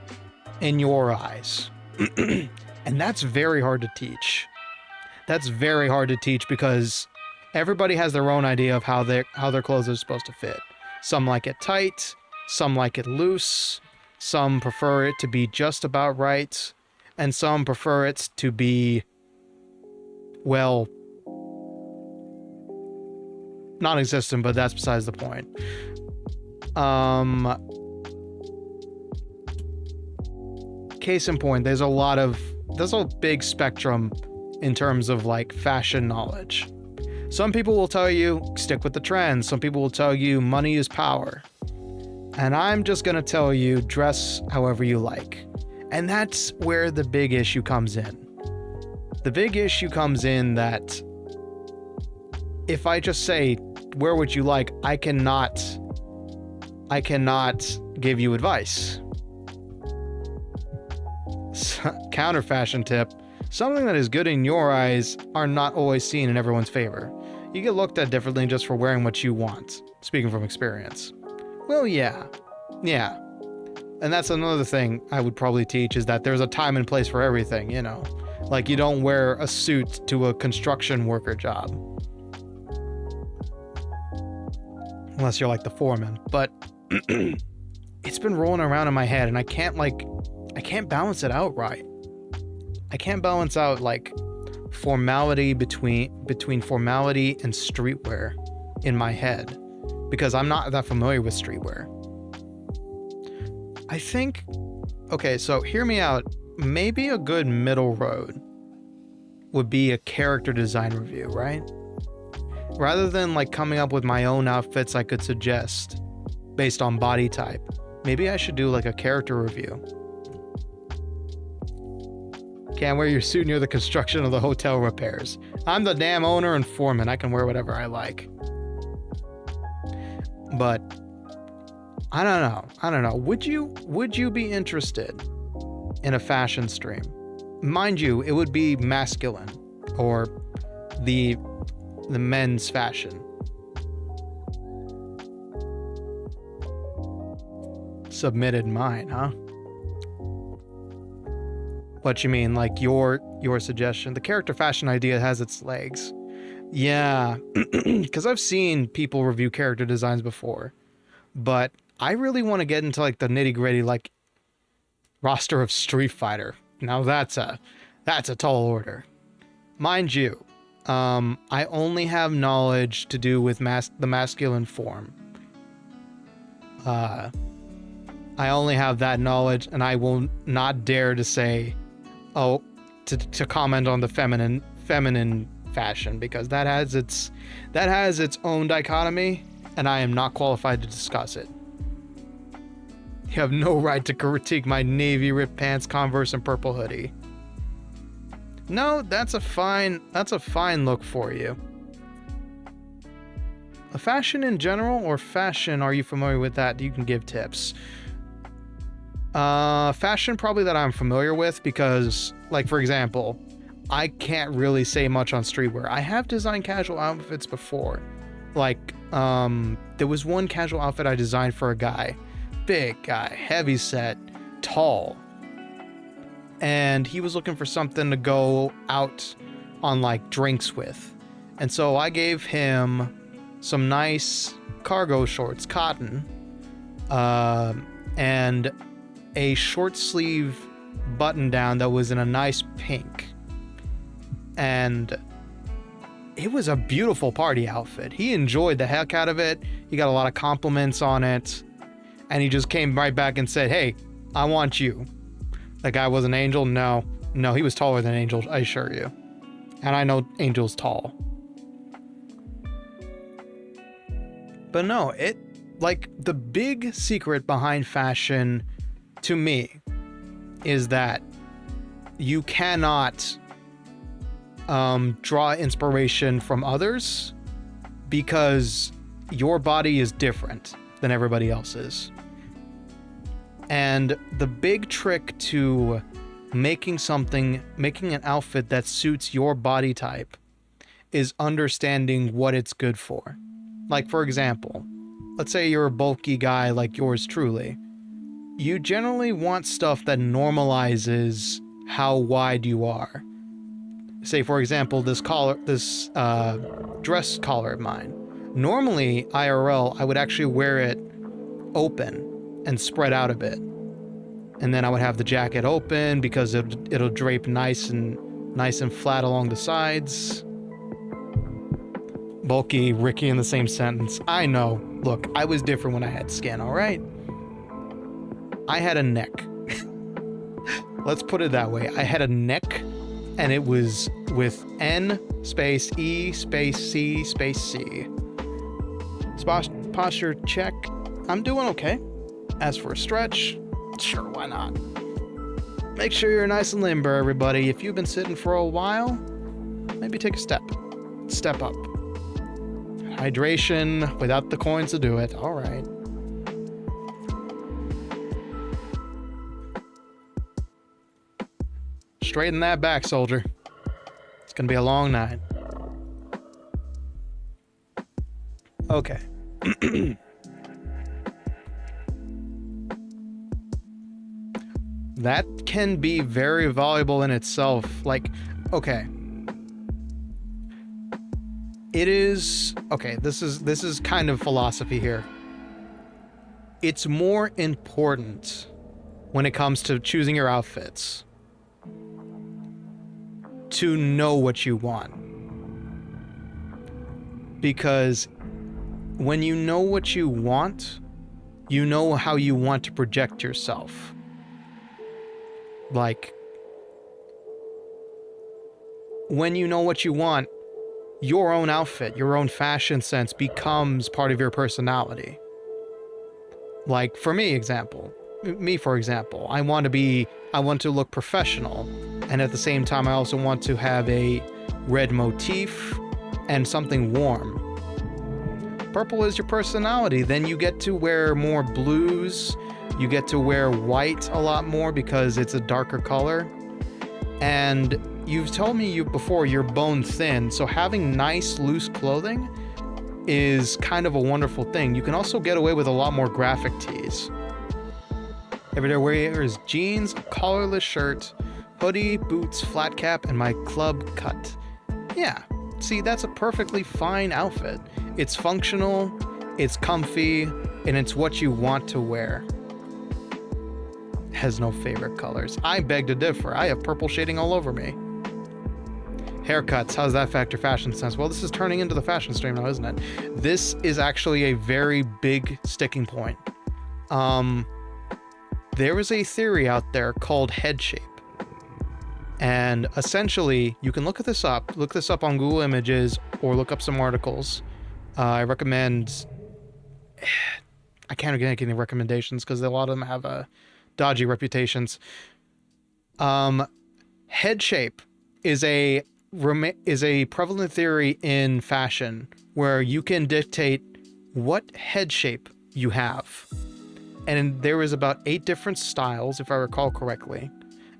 in your eyes. And that's very hard to teach. That's very hard to teach because everybody has their own idea of how their clothes are supposed to fit. Some like it tight, some like it loose, some prefer it to be just about right, and some prefer it to be, well, non-existent, but that's besides the point. Case in point, there's a big spectrum in terms of, like, fashion knowledge. Some people will tell you, stick with the trends. Some people will tell you, money is power. And I'm just gonna tell you, dress however you like. And that's where the big issue comes in. The big issue comes in that if I just say, where would you like, I cannot give you advice. Counter fashion tip. Something that is good in your eyes are not always seen in everyone's favor. You get looked at differently just for wearing what you want. Speaking from experience. Well, yeah. And that's another thing I would probably teach, is that there's a time and place for everything, you know. Like, you don't wear a suit to a construction worker job. Unless you're like the foreman. But it's been rolling around in my head and I can't balance it out right. I can't balance out, like, formality between formality and streetwear in my head, because I'm not that familiar with streetwear. I think, okay, so hear me out. Maybe a good middle road would be a character design review, right? Rather than, like, coming up with my own outfits I could suggest based on body type, maybe I should do, like, a character review. Can't wear your suit near the construction of the hotel repairs. I'm the damn owner and foreman. I can wear whatever I like. But I don't know. Would you be interested in a fashion stream? Mind you, it would be masculine, or the men's fashion. Submitted mine, huh? What you mean, like your suggestion? The character fashion idea has its legs. Yeah, because I've seen people review character designs before, but I really want to get into, like, the nitty gritty, like, roster of Street Fighter. Now that's a tall order. Mind you, I only have knowledge to do with the masculine form. I only have that knowledge, and I will not dare to say, to comment on the feminine fashion, because that has its own dichotomy, and I am not qualified to discuss it. You have no right to critique my navy ripped pants, Converse, and purple hoodie. No, that's a fine look for you. Fashion in general or fashion? Are you familiar with that? You can give tips. Fashion probably that I'm familiar with because, like, for example, I can't really say much on streetwear. I have designed casual outfits before. Like, there was one casual outfit I designed for a guy. Big guy, heavy set, tall. And he was looking for something to go out on, like, drinks with. And so I gave him some nice cargo shorts, cotton, and a short sleeve button down that was in a nice pink. And it was a beautiful party outfit. He enjoyed the heck out of it. He got a lot of compliments on it. And he just came right back and said, hey, I want you. That guy was an Angel? No, he was taller than Angel, I assure you. And I know Angel's tall. But no, like, the big secret behind fashion to me is that you cannot draw inspiration from others because your body is different than everybody else's. And the big trick to making an outfit that suits your body type is understanding what it's good for. Like, for example, let's say you're a bulky guy like yours truly. You generally want stuff that normalizes how wide you are. Say, for example, this dress collar of mine. Normally, IRL, I would actually wear it open and spread out a bit. And then I would have the jacket open because it'll drape nice and flat along the sides. Bulky, Ricky in the same sentence. I know. Look, I was different when I had skin, all right? I had a neck. Let's put it that way. I had a neck, and it was with N space E space C space C. Posture check. I'm doing okay. As for a stretch, sure, why not? Make sure you're nice and limber, everybody. If you've been sitting for a while, maybe take a step. Step up. Hydration without the coins to do it. All right. Straighten that back, soldier. It's gonna be a long night. Okay. That can be very valuable in itself. Like, okay. It is... Okay, this is kind of philosophy here. It's more important when it comes to choosing your outfits to know what you want. Because when you know what you want, you know how you want to project yourself. Like, when you know what you want, your own outfit, your own fashion sense becomes part of your personality. Like, for me, for example, I want to look professional, and at the same time, I also want to have a red motif and something warm. Purple is your personality. Then you get to wear more blues. You get to wear white a lot more because it's a darker color. And you've told me before you're bone thin, so having nice loose clothing is kind of a wonderful thing. You can also get away with a lot more graphic tees. Everyday wear is jeans, a collarless shirt, hoodie, boots, flat cap, and my club cut. Yeah, see, that's a perfectly fine outfit. It's functional, it's comfy, and it's what you want to wear. Has no favorite colors. I beg to differ. I have purple shading all over me. Haircuts, how's that factor fashion sense? Well, this is turning into the fashion stream now, isn't it? This is actually a very big sticking point. There is a theory out there called head shape. And essentially, you can look this up on Google Images or look up some articles. I recommend... I can't get any recommendations because a lot of them have dodgy reputations. Head shape is a is a prevalent theory in fashion where you can dictate what head shape you have. And there is about 8 different styles, if I recall correctly.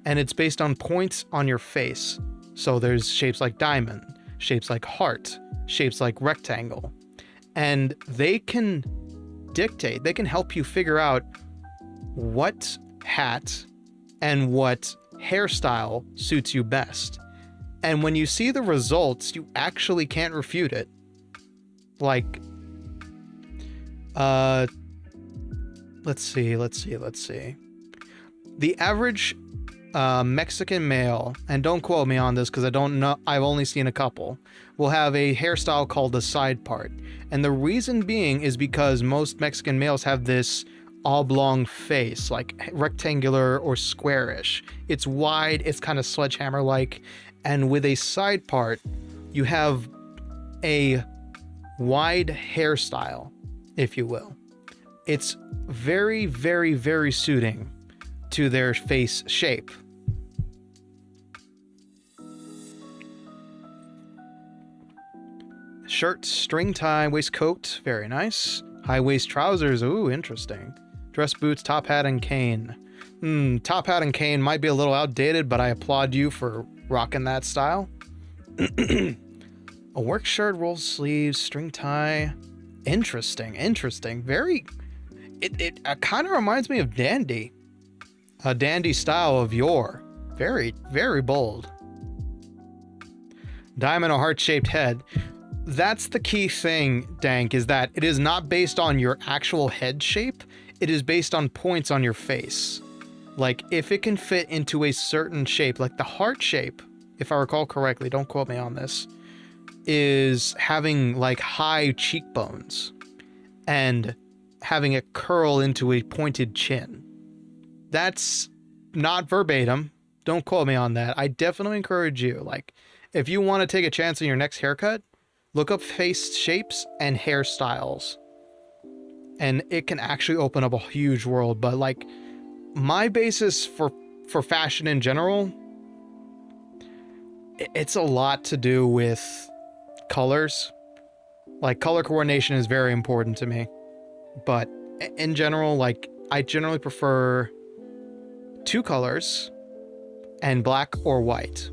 And it's based on points on your face. So there's shapes like diamond, shapes like heart, shapes like rectangle. And they can dictate, they can help you figure out what hat and what hairstyle suits you best. And when you see the results, you actually can't refute it. Like, let's see. The average Mexican male, and don't quote me on this because I don't know, I've only seen a couple, will have a hairstyle called the side part. And the reason being is because most Mexican males have this oblong face, like rectangular or squarish. It's wide, it's kind of sledgehammer-like, and with a side part, you have a wide hairstyle, if you will. It's very, very, very suiting to their face shape. Shirt, string tie, waistcoat, very nice. High waist trousers, ooh, interesting. Dress boots, top hat, and cane. Top hat and cane might be a little outdated, but I applaud you for rocking that style. A work shirt, roll sleeves, string tie. Interesting. Very, it kind of reminds me of dandy. A dandy style of yore. Very, very bold. Diamond or heart-shaped head. That's the key thing, Dank, is that it is not based on your actual head shape. It is based on points on your face. Like, if it can fit into a certain shape, like the heart shape, if I recall correctly, don't quote me on this, is having like high cheekbones and having it curl into a pointed chin. That's not verbatim. Don't quote me on that. I definitely encourage you, like, if you want to take a chance on your next haircut, look up face shapes and hairstyles. And it can actually open up a huge world. But like, my basis for fashion in general, it's a lot to do with colors. Like, color coordination is very important to me. But in general, like, I generally prefer 2 colors and black or white.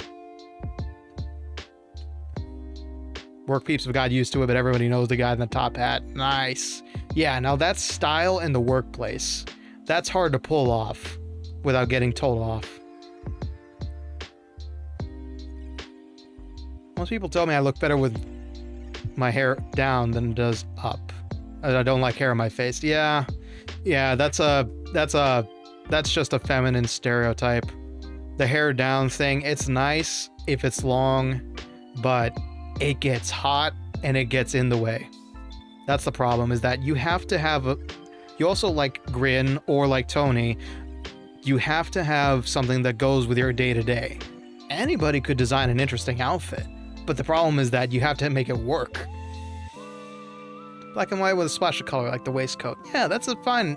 Work peeps have got used to it, but everybody knows the guy in the top hat. Nice. Yeah, now that's style in the workplace. That's hard to pull off without getting told off. Most people tell me I look better with my hair down than it does up. I don't like hair on my face. Yeah, that's just a feminine stereotype. The hair down thing, it's nice if it's long, but it gets hot and it gets in the way. That's the problem, is that you have to have you also, like Grin or like Tony, you have to have something that goes with your day-to-day. Anybody could design an interesting outfit, but the problem is that you have to make it work. Black and white with a splash of color, like the waistcoat. Yeah, that's a fine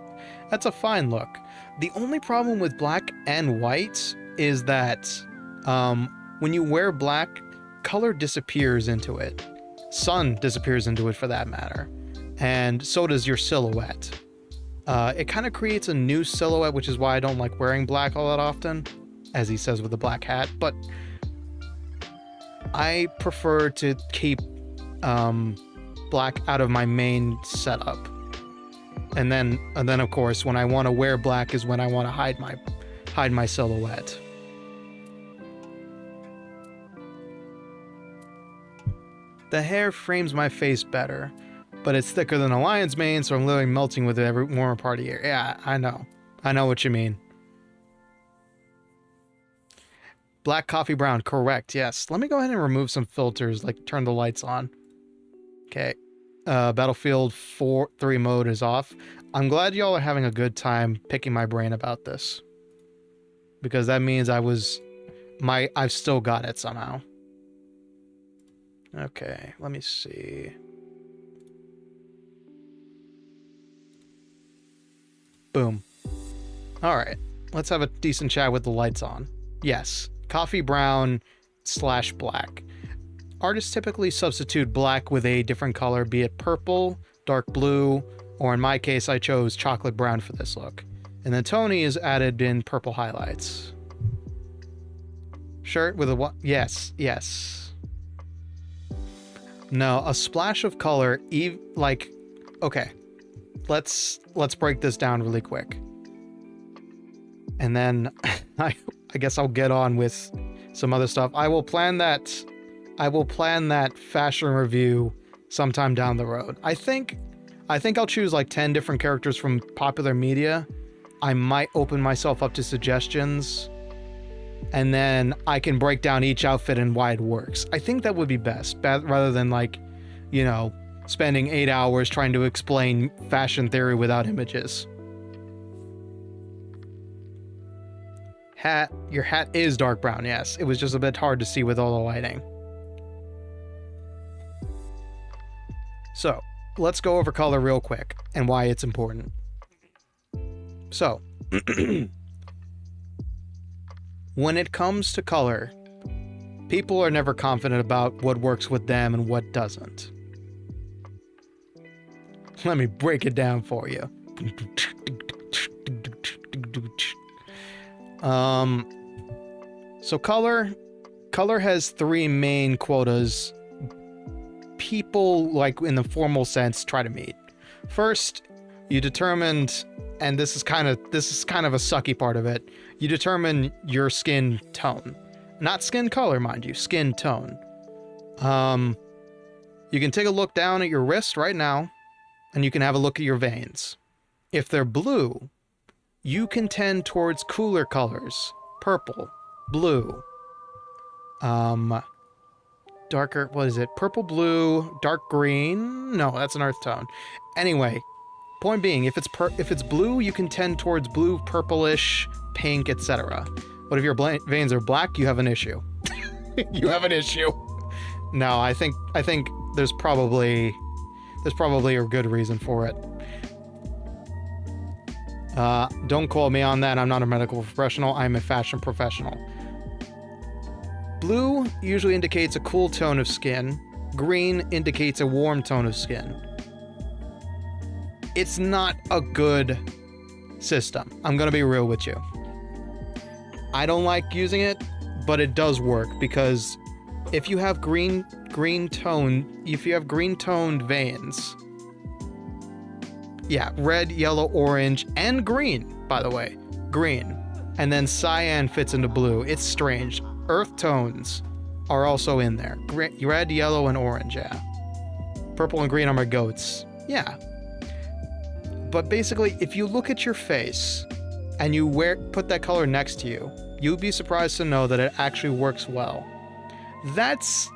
look. The only problem with black and white is that when you wear black, color disappears into it. Sun disappears into it, for that matter. And so does your silhouette. It kind of creates a new silhouette, which is why I don't like wearing black all that often, as he says with the black hat. But I prefer to keep black out of my main setup. And then of course, when I want to wear black is when I want to hide my silhouette. The hair frames my face better, but it's thicker than a lion's mane, so I'm literally melting with it every warmer part of the year. Yeah, I know what you mean. Black, coffee brown, correct, yes. Let me go ahead and remove some filters, like turn the lights on. Okay. Battlefield 3 mode is off. I'm glad y'all are having a good time picking my brain about this, because that means I've still got it somehow. Okay, let me see. Boom. All right, let's have a decent chat with the lights on. Yes, coffee brown / black. artists typically substitute black with a different color, be it purple, dark blue, or in my case, I chose chocolate brown for this look. And then Tony is added in purple highlights. Shirt with a what? Yes, yes. No, a splash of color, like, okay. Let's break this down really quick. And then I guess I'll get on with some other stuff. I will plan that fashion review sometime down the road. I think I'll choose like 10 different characters from popular media. I might open myself up to suggestions, and then I can break down each outfit and why it works. I think that would be best, rather than like, you know, spending 8 hours trying to explain fashion theory without images. Hat. Your hat is dark brown, yes. It was just a bit hard to see with all the lighting. So, let's go over color real quick and why it's important. So, when it comes to color, people are never confident about what works with them and what doesn't. Let me break it down for you. So color has 3 main quotas people, like in the formal sense, try to meet. First, you determined, and this is kind of a sucky part of it, you determine your skin tone. Not skin color, mind you, skin tone. You can take a look down at your wrist right now, and you can have a look at your veins. If they're blue, you can tend towards cooler colors. Purple, blue, darker, what is it? Purple, blue, dark green? No, that's an earth tone. Anyway, point being, if it's blue, you can tend towards blue, purplish, pink, etc. But if your veins are black, you have an issue. You have an issue. No, I think there's probably a good reason for it. Don't quote me on that. I'm not a medical professional. I'm a fashion professional. Blue usually indicates a cool tone of skin. Green indicates a warm tone of skin. It's not a good system. I'm going to be real with you. I don't like using it, but it does work, because if you have green toned veins, yeah, red, yellow, orange, and green, by the way, green, and then cyan fits into blue. It's strange. Earth tones are also in there. Red, yellow, and orange, yeah. Purple and green are my goats, yeah. But basically, if you look at your face and you put that color next to you, you'd be surprised to know that it actually works well. That's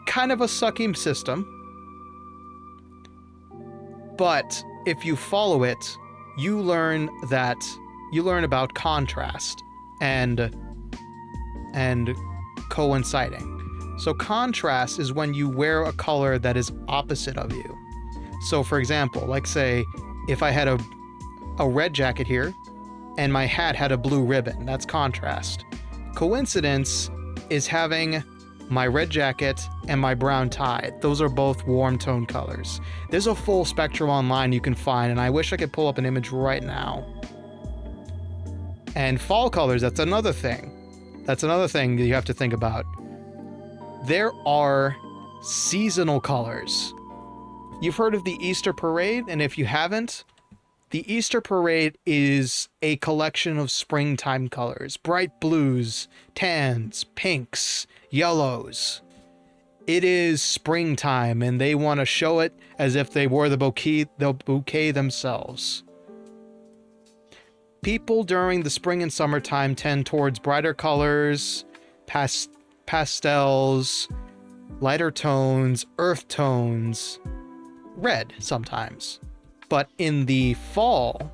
kind of a sucky system, but if you follow it, you learn about contrast and coinciding. So contrast is when you wear a color that is opposite of you. So for example, like say if I had a red jacket here and my hat had a blue ribbon, that's contrast. Coincidence is having my red jacket and my brown tie. Those are both warm tone colors. There's a full spectrum online you can find, and I wish I could pull up an image right now. And fall colors, that's another thing. That's another thing that you have to think about. There are seasonal colors. You've heard of the Easter Parade, and if you haven't, the Easter Parade is a collection of springtime colors. Bright blues, tans, pinks, yellows. It is springtime, and they want to show it as if they wore the bouquet themselves. People during the spring and summertime tend towards brighter colors, pastels, lighter tones, earth tones, red sometimes. But in the fall,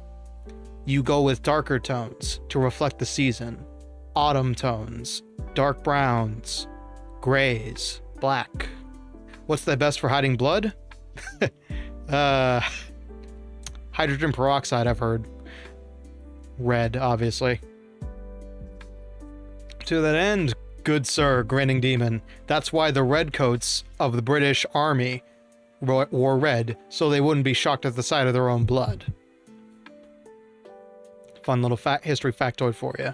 you go with darker tones to reflect the season. Autumn tones, dark browns, grays, black. What's the best for hiding blood? Hydrogen peroxide, I've heard. Red, obviously. To that end, Good sir, grinning demon. That's why the redcoats of the British Army wore red, so they wouldn't be shocked at the sight of their own blood. Fun little history factoid for you.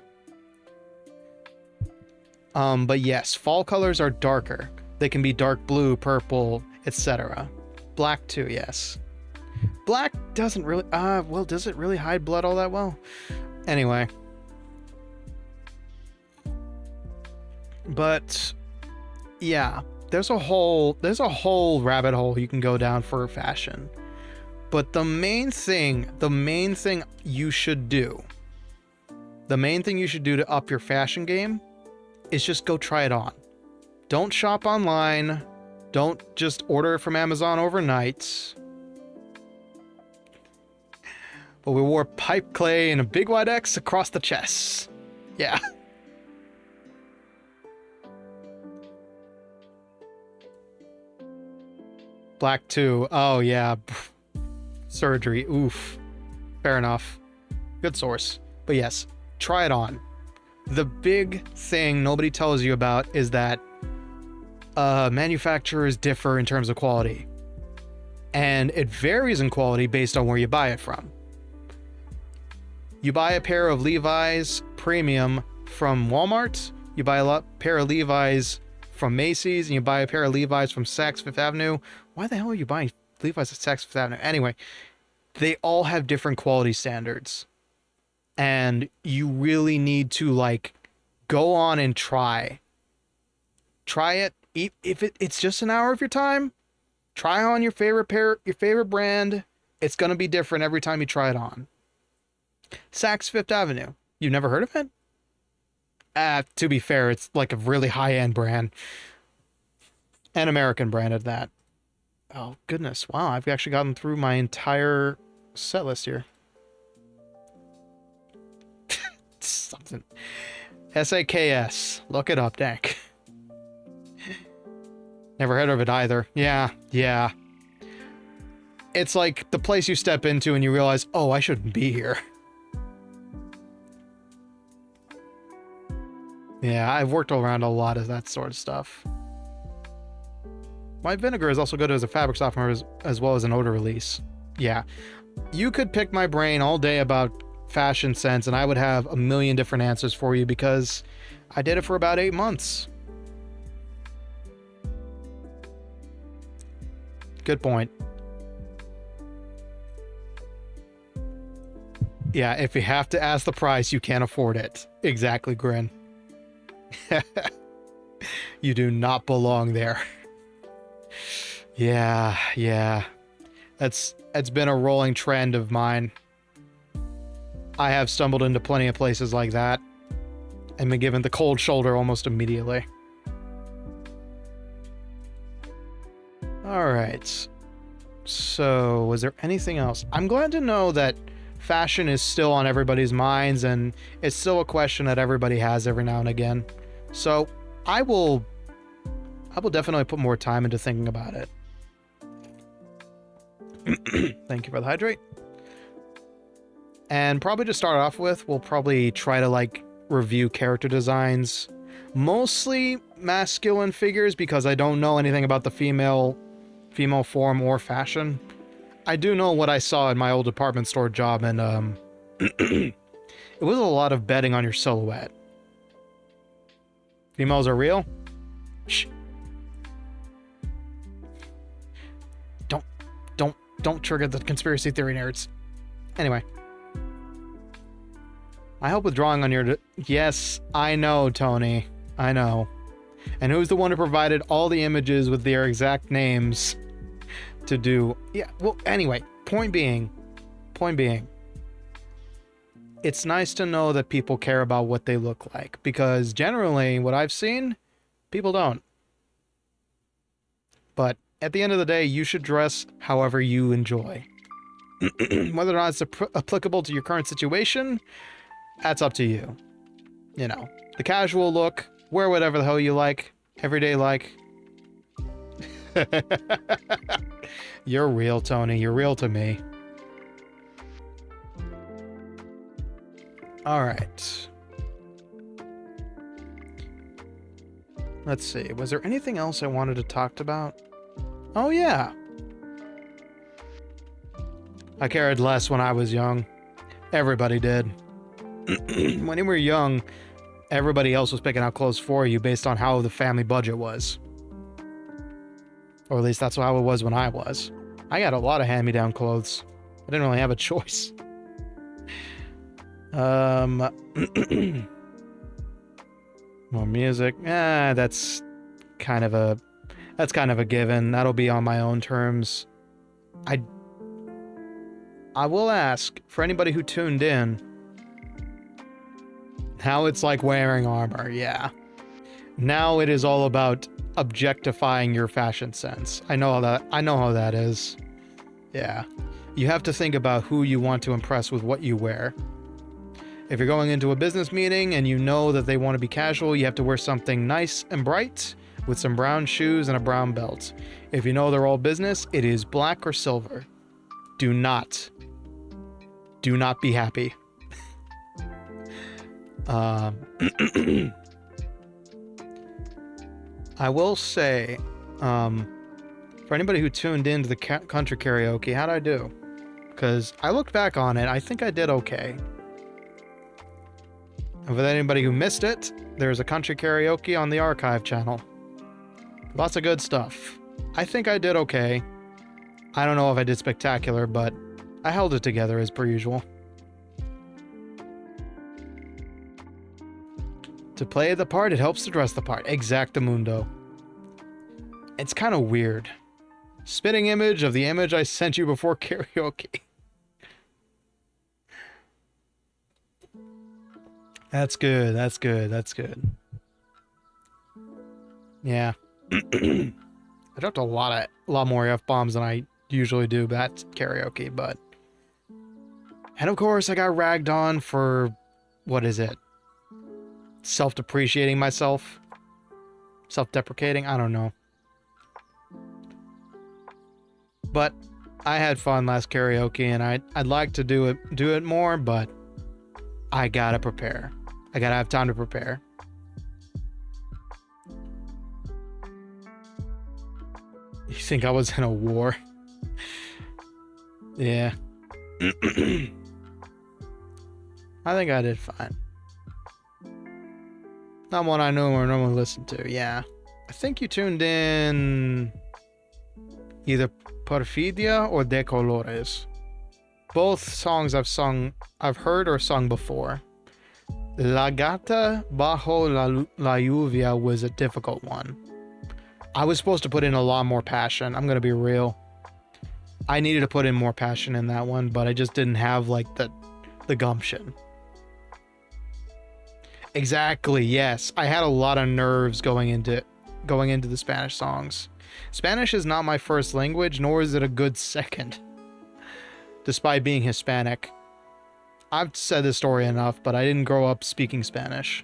But yes, fall colors are darker. They can be dark blue, purple, etc. Black too, yes. Black doesn't really, well, does it really hide blood all that well? Anyway. But yeah, there's a whole rabbit hole you can go down for fashion. But the main thing you should do to up your fashion game is just go try it on. Don't shop online. Don't just order it from Amazon overnight. But we wore pipe clay and a big white X across the chest. Yeah. Black 2. Oh, yeah. Surgery. Oof. Fair enough. Good source. But yes, try it on. The big thing nobody tells you about is that manufacturers differ in terms of quality. And it varies in quality based on where you buy it from. You buy a pair of Levi's Premium from Walmart, you buy a pair of Levi's from Macy's, and you buy a pair of Levi's from Saks Fifth Avenue. Why the hell are you buying Levi's at Saks Fifth Avenue? Anyway, they all have different quality standards. And you really need to, like, go on and try. Try it. If it's just an hour of your time, try on your favorite pair, your favorite brand. It's going to be different every time you try it on. Saks Fifth Avenue. You've never heard of it? To be fair, it's like a really high-end brand. An American brand at that. Oh, goodness. Wow, I've actually gotten through my entire set list here. Something. SAKS. Look it up, Dank. Never heard of it either. Yeah. It's like the place you step into and you realize, oh, I shouldn't be here. Yeah, I've worked around a lot of that sort of stuff. White vinegar is also good as a fabric softener as well as an odor release. Yeah. You could pick my brain all day about fashion sense and I would have a million different answers for you because I did it for about 8 months. Good point. Yeah, if you have to ask the price, you can't afford it. Exactly, Grin. You do not belong there. Yeah. It's been a rolling trend of mine. I have stumbled into plenty of places like that and been given the cold shoulder almost immediately. Alright. So, was there anything else? I'm glad to know that fashion is still on everybody's minds and it's still a question that everybody has every now and again. So, I will definitely put more time into thinking about it. Thank you for the hydrate. And probably to start off with, we'll probably try to like review character designs. Mostly masculine figures because I don't know anything about the female form or fashion. I do know what I saw in my old department store job and it was a lot of betting on your silhouette. Females are real? Shh. Don't trigger the conspiracy theory nerds. Anyway. I help with drawing on your... Yes, I know, Tony. I know. And who's the one who provided all the images with their exact names to do... Yeah, well, anyway. Point being... It's nice to know that people care about what they look like. Because generally, what I've seen, people don't. But at the end of the day, you should dress however you enjoy. Whether or not it's applicable to your current situation, that's up to you. You know, the casual look, wear whatever the hell you like, everyday like. You're real, Tony. You're real to me. All right. Let's see. Was there anything else I wanted to talk about? Oh, yeah. I cared less when I was young. Everybody did. When you were young, everybody else was picking out clothes for you based on how the family budget was. Or at least that's how it was when I was. I got a lot of hand-me-down clothes. I didn't really have a choice. More music. That's kind of a given. That'll be on my own terms. I will ask, for anybody who tuned in, how it's like wearing armor. Yeah. Now it is all about objectifying your fashion sense. I know how that is. Yeah. You have to think about who you want to impress with what you wear. If you're going into a business meeting and you know that they want to be casual, you have to wear something nice and bright with some brown shoes and a brown belt. If you know they're all business, it is black or silver. Do not be happy. I will say, for anybody who tuned into the country karaoke, how'd I do? Because I looked back on it, I think I did okay. And for anybody who missed it, there's a country karaoke on the archive channel. Lots of good stuff. I think I did okay. I don't know if I did spectacular, but I held it together as per usual. To play the part, it helps to dress the part. Exactamundo. It's kind of weird. Spitting image of the image I sent you before karaoke. That's good. That's good. That's good. Yeah. I dropped a lot more F-bombs than I usually do at karaoke, but... And of course, I got ragged on for... What is it? Self-depreciating myself? Self-deprecating? I don't know. But I had fun last karaoke, and I'd like to do it more, but I gotta prepare. I gotta have time to prepare. You think I was in a war? Yeah. I think I did fine. Not one I know or normally listen to, yeah. I think you tuned in either Perfidia or De Colores. Both songs I've heard or sung before. La Gata Bajo la Lluvia was a difficult one. I was supposed to put in a lot more passion. I'm gonna be real. I needed to put in more passion in that one, but I just didn't have like the gumption. Exactly, yes. I had a lot of nerves going into the Spanish songs. Spanish is not my first language, nor is it a good second. Despite being Hispanic. I've said this story enough, but I didn't grow up speaking Spanish.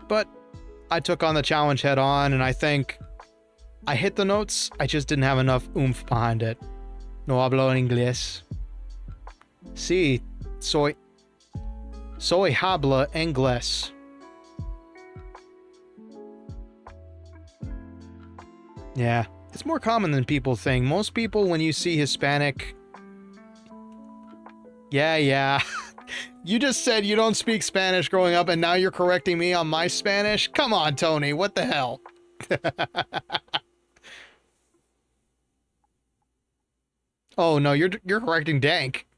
But I took on the challenge head on, and I think I hit the notes. I just didn't have enough oomph behind it. No hablo inglés. Sí, soy habla inglés. Yeah, it's more common than people think. Most people, when you see Hispanic... Yeah. You just said you don't speak Spanish growing up, and now you're correcting me on my Spanish? Come on, Tony, what the hell? Oh, no, you're correcting Dank.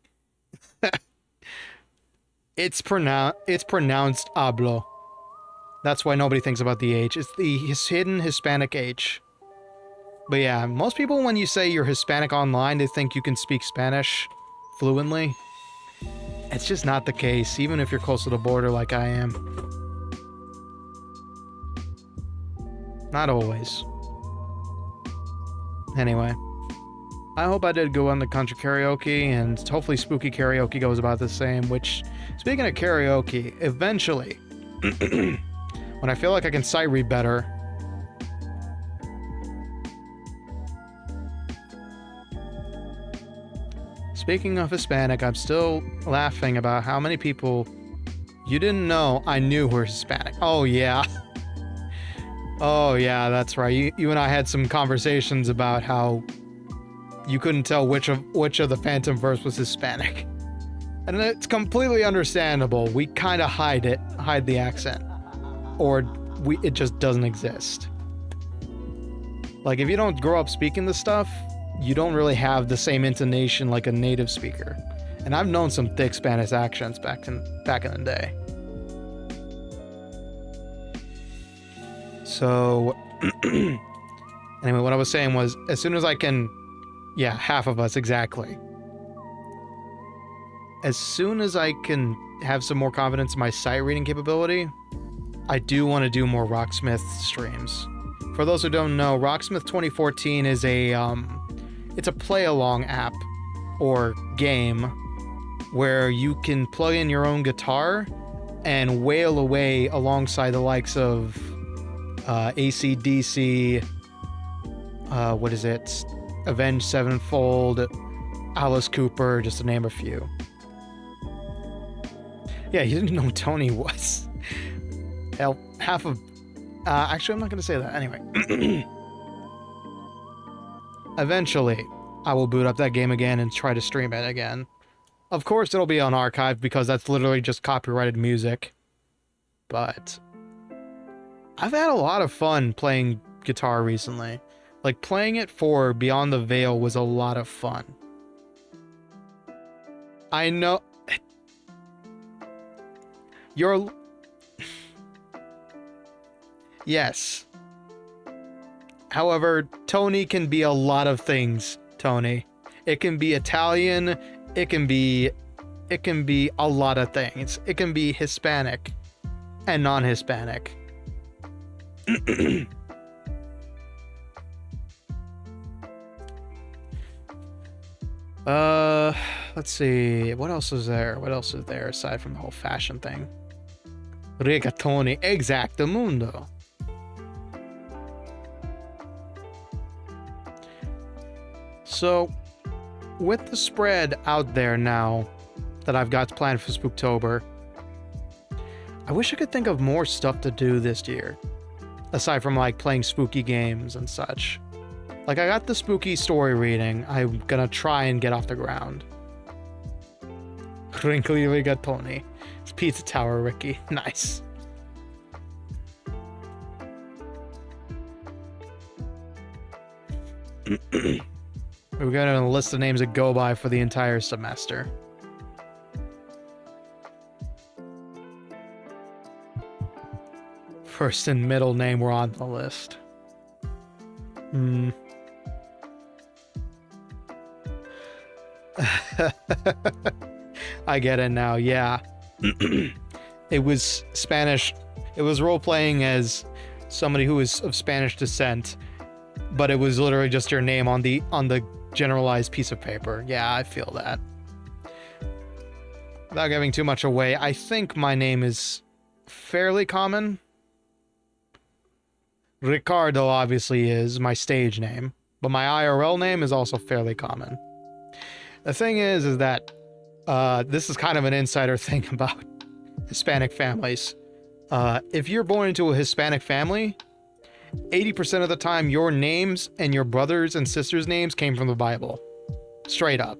It's pronounced hablo. That's why nobody thinks about the H. It's the hidden Hispanic H. But yeah, most people, when you say you're Hispanic online, they think you can speak Spanish fluently. It's just not the case, even if you're close to the border like I am. Not always. Anyway. I hope I did go on the country karaoke, and hopefully spooky karaoke goes about the same, which, speaking of karaoke, eventually, when I feel like I can sight read better, speaking of Hispanic, I'm still laughing about how many people You didn't know I knew we're Hispanic. Oh, yeah. Oh, yeah, that's right. You and I had some conversations about how you couldn't tell which of the Phantom verse was Hispanic. And it's completely understandable. We kind of hide the accent. Or it just doesn't exist. Like, if you don't grow up speaking this stuff, you don't really have the same intonation like a native speaker. And I've known some thick Spanish accents back in the day. So, anyway, what I was saying was, as soon as I can, yeah, half of us, exactly. As soon as I can have some more confidence in my sight reading capability, I do want to do more Rocksmith streams. For those who don't know, Rocksmith 2014 is it's a play-along app or game where you can plug in your own guitar and wail away alongside the likes of AC/DC, what is it? Avenged Sevenfold, Alice Cooper, just to name a few. Yeah, you didn't know who Tony was. Hell, half of... actually, I'm not going to say that. Anyway. Eventually, I will boot up that game again and try to stream it again. Of course, it'll be on archive because that's literally just copyrighted music. But I've had a lot of fun playing guitar recently. Like, playing it for Beyond the Veil was a lot of fun. I know... You're... Yes. However, Tony can be a lot of things, Tony. It can be Italian, it can be a lot of things. It can be Hispanic and non-Hispanic. Let's see. What else is there? What else is there aside from the whole fashion thing? Rigatoni exactamundo. So, with the spread out there now that I've got planned for Spooktober, I wish I could think of more stuff to do this year. Aside from, like, playing spooky games and such. Like, I got the spooky story reading. I'm gonna try and get off the ground. Crinkly rigatoni. It's Pizza Tower, Ricky. Nice. We're gonna list the names that go by for the entire semester. First and middle name were on the list. I get it now, yeah. It was Spanish. It was role-playing as somebody who is of Spanish descent, but it was literally just your name on the generalized piece of paper. Yeah, I feel that. Without giving too much away, I think my name is fairly common. Ricardo obviously is my stage name, but my IRL name is also fairly common. The thing is that this is kind of an insider thing about Hispanic families. If you're born into a Hispanic family, 80% of the time your names and your brothers and sisters' names came from the Bible. Straight up.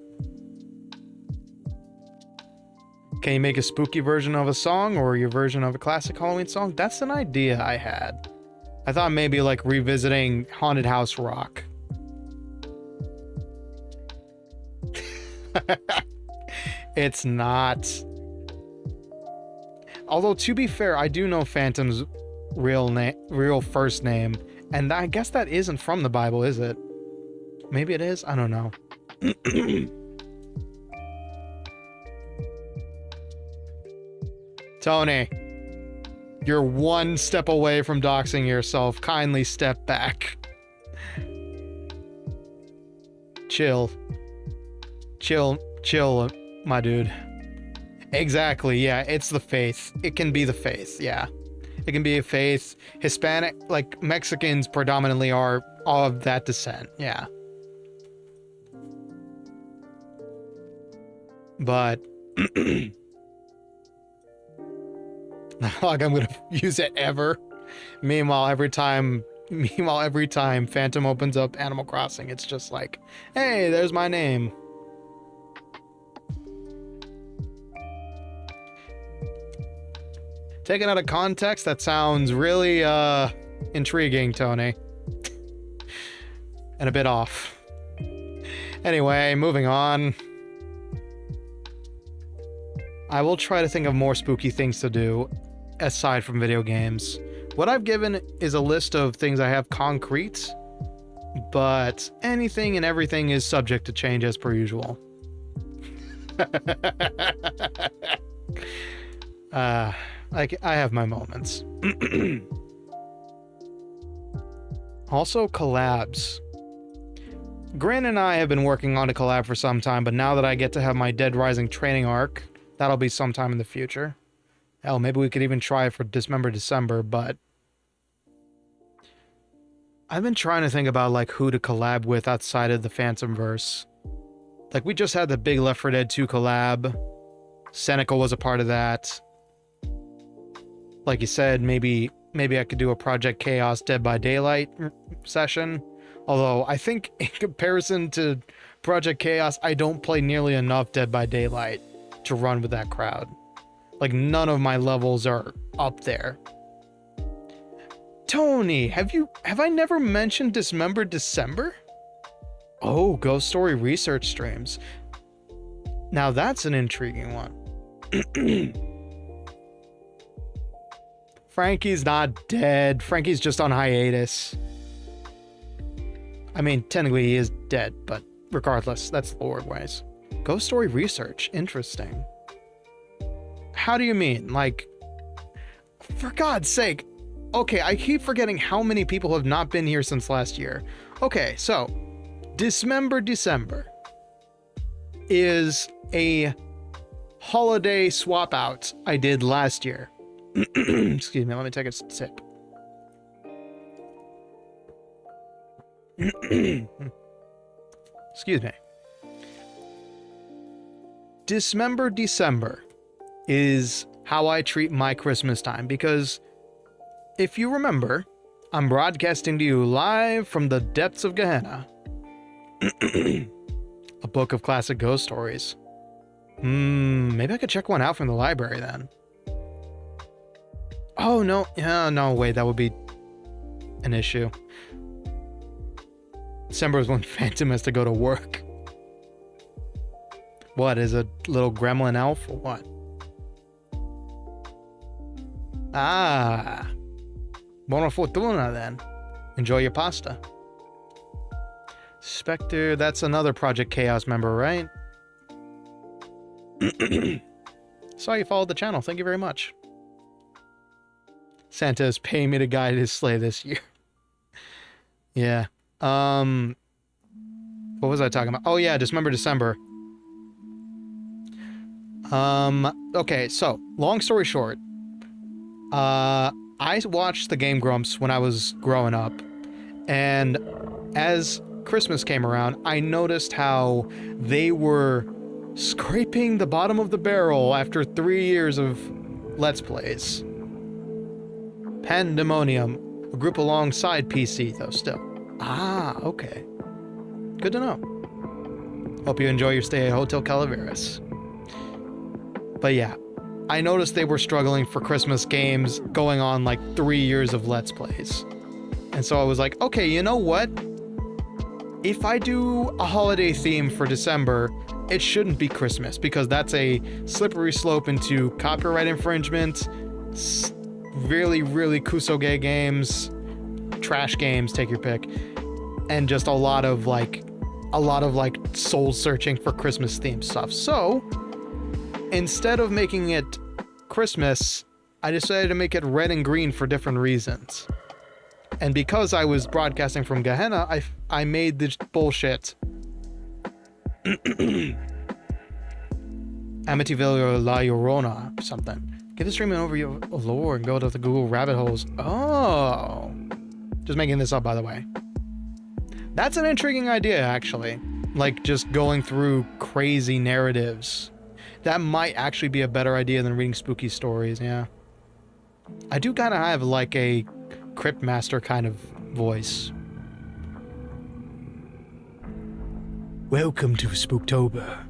Can you make a spooky version of a song or your version of a classic Halloween song? That's an idea I had. I thought maybe like revisiting Haunted House Rock. It's not. Although, to be fair, I do know Phantom's real first name, and I guess that isn't from the Bible, is it? Maybe it is? I don't know. Tony, you're one step away from doxing yourself. Kindly step back. Chill, my dude. Exactly, yeah, it's the faith. It can be the faith, yeah. It can be a faith. Hispanic, like, Mexicans predominantly are of that descent, yeah. But... Not like I'm gonna use it ever. Meanwhile, every time Phantom opens up Animal Crossing, it's just like, hey, there's my name. Taken out of context, that sounds really intriguing, Tony. And a bit off. Anyway, moving on. I will try to think of more spooky things to do aside from video games. What I've given is a list of things I have concrete, but anything and everything is subject to change as per usual. I have my moments. Also, collabs. Gran and I have been working on a collab for some time, but now that I get to have my Dead Rising training arc, that'll be sometime in the future. Hell, maybe we could even try it for Dismember December, but I've been trying to think about like who to collab with outside of the Phantomverse. Like we just had the big Left 4 Dead 2 collab. Seneca was a part of that. Like you said, maybe I could do a Project Chaos Dead by Daylight session. Although I think in comparison to Project Chaos, I don't play nearly enough Dead by Daylight to run with that crowd. Like none of my levels are up there. Tony, have I never mentioned Dismember December? Oh, Ghost Story research streams. Now that's an intriguing one. Frankie's not dead. Frankie's just on hiatus. I mean, technically he is dead, but regardless, that's Lord ways. Ghost Story research. Interesting. How do you mean? Like, for God's sake. Okay, I keep forgetting how many people have not been here since last year. Okay, so Dismember December is a holiday swap out I did last year. Excuse me, let me take a sip. Excuse me. Dismember December is how I treat my Christmas time, because if you remember, I'm broadcasting to you live from the depths of Gehenna. A book of classic ghost stories. Maybe I could check one out from the library then. Oh, no. Yeah, no, wait, that would be an issue. December is when Phantom has to go to work. What, is a little gremlin elf or what? Ah. Buona fortuna then. Enjoy your pasta. Spectre, that's another Project Chaos member, right? Saw you followed the channel. Thank you very much. Santa is paying me to guide his sleigh this year. Yeah. What was I talking about? Oh yeah, Dismember December. Okay, so, long story short. I watched the Game Grumps when I was growing up. And as Christmas came around, I noticed how they were scraping the bottom of the barrel after 3 years of Let's Plays. Pandemonium, a group alongside PC, though, still. Ah, okay. Good to know. Hope you enjoy your stay at Hotel Calaveras. But yeah, I noticed they were struggling for Christmas games going on like 3 years of Let's Plays. And so I was like, okay, you know what? If I do a holiday theme for December, it shouldn't be Christmas, because that's a slippery slope into copyright infringement, really, really kusoge games, trash games, take your pick, and just a lot of soul searching for Christmas themed stuff. So instead of making it Christmas, I decided to make it red and green for different reasons. And because I was broadcasting from Gehenna, I made this bullshit. Amityville La Llorona or something. Give the stream an overview of lore and go to the Google rabbit holes. Oh. Just making this up, by the way. That's an intriguing idea, actually. Like, just going through crazy narratives. That might actually be a better idea than reading spooky stories, yeah. I do kind of have like a Crypt Master kind of voice. Welcome to Spooktober.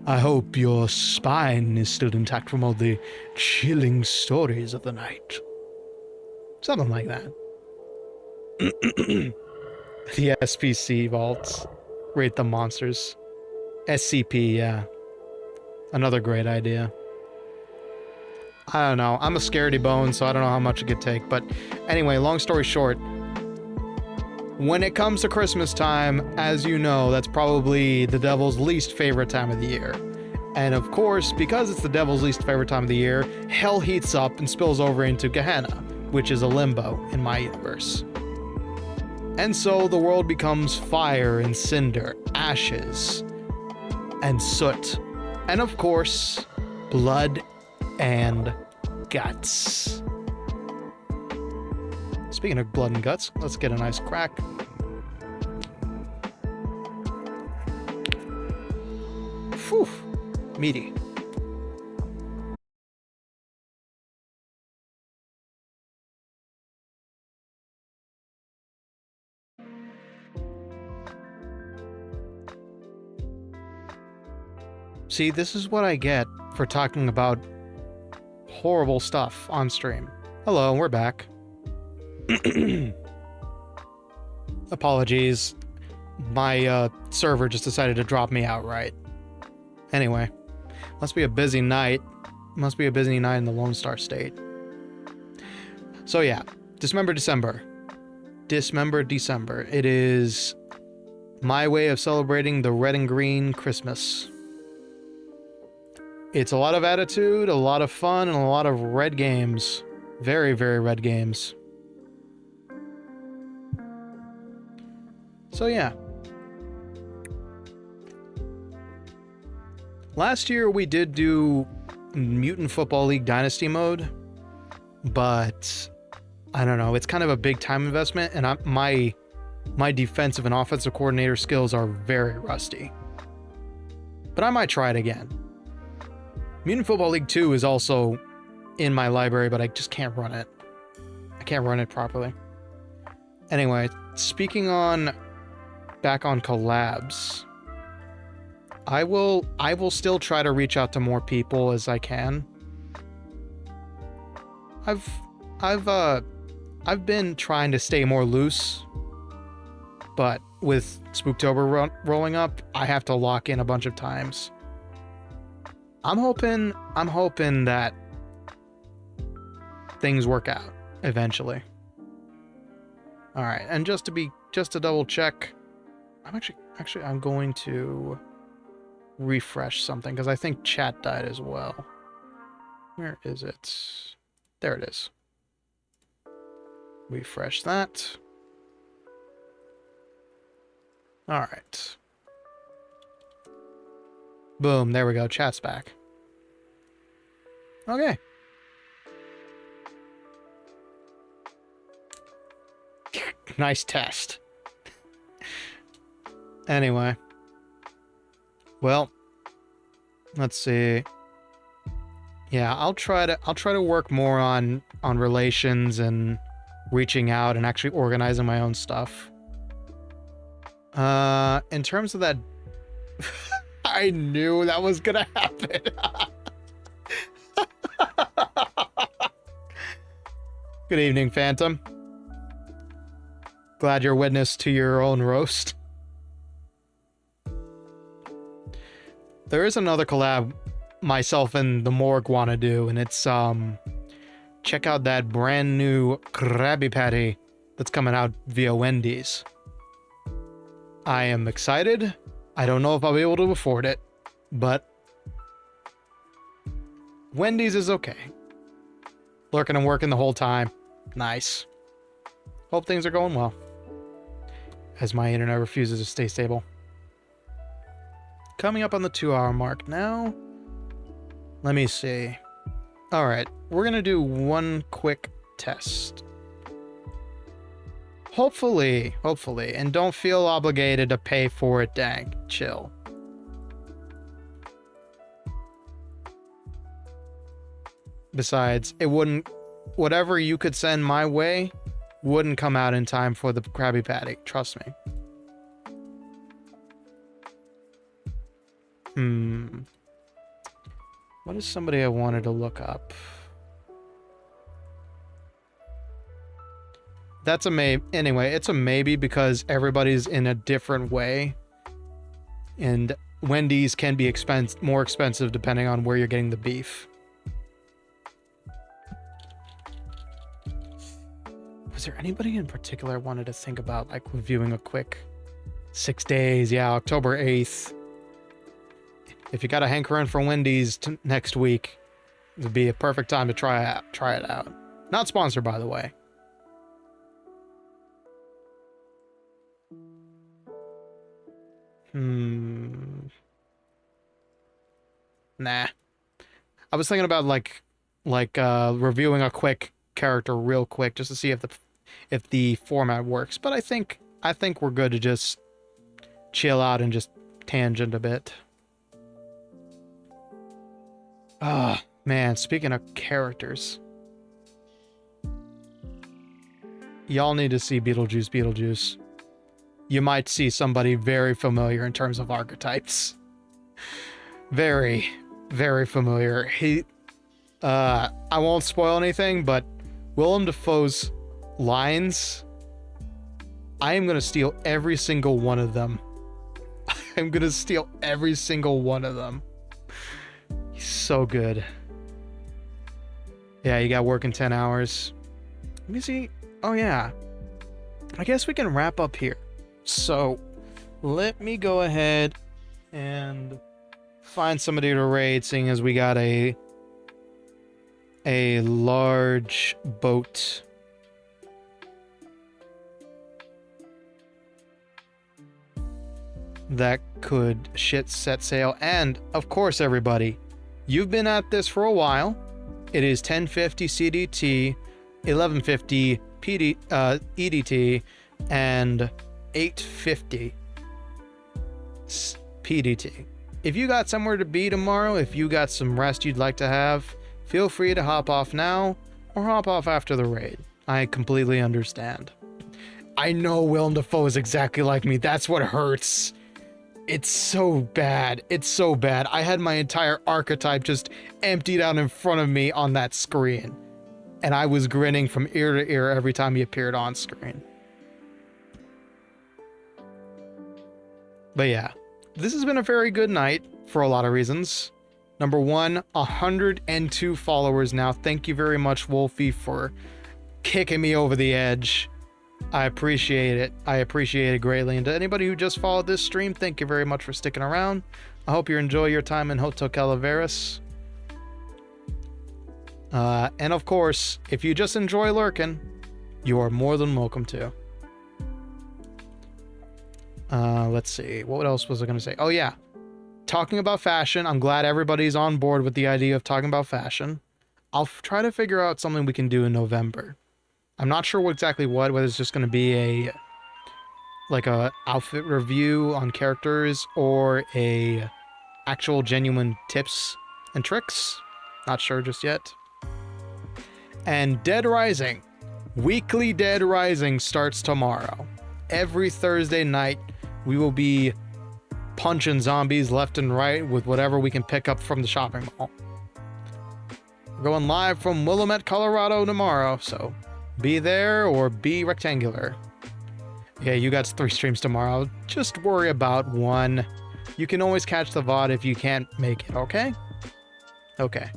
I hope your spine is still intact from all the chilling stories of the night. Something like that. The SPC vaults. Rate the monsters. SCP, yeah. Another great idea. I don't know. I'm a scaredy bone, so I don't know how much it could take. But anyway, long story short, when it comes to Christmas time, as you know, that's probably the devil's least favorite time of the year. And of course, because it's the devil's least favorite time of the year, hell heats up and spills over into Gehenna, which is a limbo in my universe. And so the world becomes fire and cinder, ashes, and soot. And of course, blood and guts. Speaking of blood and guts, let's get a nice crack. Phew, meaty. See, this is what I get for talking about horrible stuff on stream. Hello, we're back. Apologies. My server just decided to drop me outright. Anyway, must be a busy night. Must be a busy night in the Lone Star State. So yeah, Dismember December. Dismember December. It is my way of celebrating the red and green Christmas. It's a lot of attitude, a lot of fun, and a lot of red games. Very, very red games. So yeah. Last year we did do Mutant Football League Dynasty mode, but I don't know, it's kind of a big time investment, and my defensive and offensive coordinator skills are very rusty. But I might try it again. Mutant Football League 2 is also in my library, but I just can't run it. I can't run it properly. Anyway, speaking on back on collabs, I will still try to reach out to more people as I can. I've been trying to stay more loose, but with Spooktober rolling up, I have to lock in a bunch of times. I'm hoping that things work out eventually. All right, and just to double check, I'm going to refresh something because I think chat died as well. Where is it? There it is. Refresh that. All right. Boom, there we go. Chat's back. Okay. Nice test. Anyway. Well, let's see. Yeah, I'll try to work more on relations and reaching out and actually organizing my own stuff. In terms of that I knew that was gonna happen. Good evening, Phantom. Glad you're witness to your own roast. There is another collab myself and the Morgue want to do, and it's check out that brand new Krabby Patty that's coming out via Wendy's. I am excited. I don't know if I'll be able to afford it, but Wendy's is okay. Lurking and working the whole time. Nice. Hope things are going well, as my internet refuses to stay stable. Coming up on the 2-hour mark now. Let me see. All right, we're gonna do one quick test. Hopefully, and don't feel obligated to pay for it, dang. Chill. Besides, it wouldn't whatever you could send my way wouldn't come out in time for the Krabby Patty. Trust me. What is somebody I wanted to look up? That's a maybe. Anyway, it's a maybe because everybody's in a different way. And Wendy's can be more expensive depending on where you're getting the beef. Was there anybody in particular I wanted to think about, like reviewing a quick 6 days? Yeah, October 8th. If you got a hankering for Wendy's next week, it would be a perfect time to try it out. Not sponsored, by the way. Nah. I was thinking about like reviewing a quick character real quick just to see if the format works. But I think we're good to just chill out and just tangent a bit. Ah, man, speaking of characters. Y'all need to see Beetlejuice. You might see somebody very familiar in terms of archetypes. Very, very familiar. I won't spoil anything, but Willem Dafoe's lines, I am going to steal every single one of them. I'm going to steal every single one of them. He's so good. Yeah, you got working 10 hours. Let me see. Oh, yeah. I guess we can wrap up here. So, let me go ahead and find somebody to raid, seeing as we got a large boat. That could set sail. And, of course, everybody, you've been at this for a while. It is 1050 CDT, 1150 EDT, and 850 PDT. If you got somewhere to be tomorrow, if you got some rest you'd like to have, feel free to hop off now or hop off after the raid. I completely understand. I know Willem Dafoe is exactly like me. That's what hurts. It's so bad. It's so bad. I had my entire archetype just emptied out in front of me on that screen. And I was grinning from ear to ear every time he appeared on screen. But yeah, this has been a very good night for a lot of reasons. Number one, 102 followers now. Thank you very much, Wolfie, for kicking me over the edge. I appreciate it. I appreciate it greatly. And to anybody who just followed this stream, thank you very much for sticking around. I hope you enjoy your time in Hotel Calaveras. And of course, if you just enjoy lurking, you are more than welcome to. Let's see. What else was I going to say? Oh, yeah. Talking about fashion. I'm glad everybody's on board with the idea of talking about fashion. I'll try to figure out something we can do in November. I'm not sure exactly whether it's just going to be a outfit review on characters or a actual genuine tips and tricks. Not sure just yet. And Dead Rising. Weekly Dead Rising starts tomorrow. Every Thursday night, we will be punching zombies left and right with whatever we can pick up from the shopping mall. We're going live from Willamette, Colorado tomorrow, so be there or be rectangular. Yeah, you got 3 streams tomorrow. Just worry about one. You can always catch the VOD if you can't make it, okay? Okay.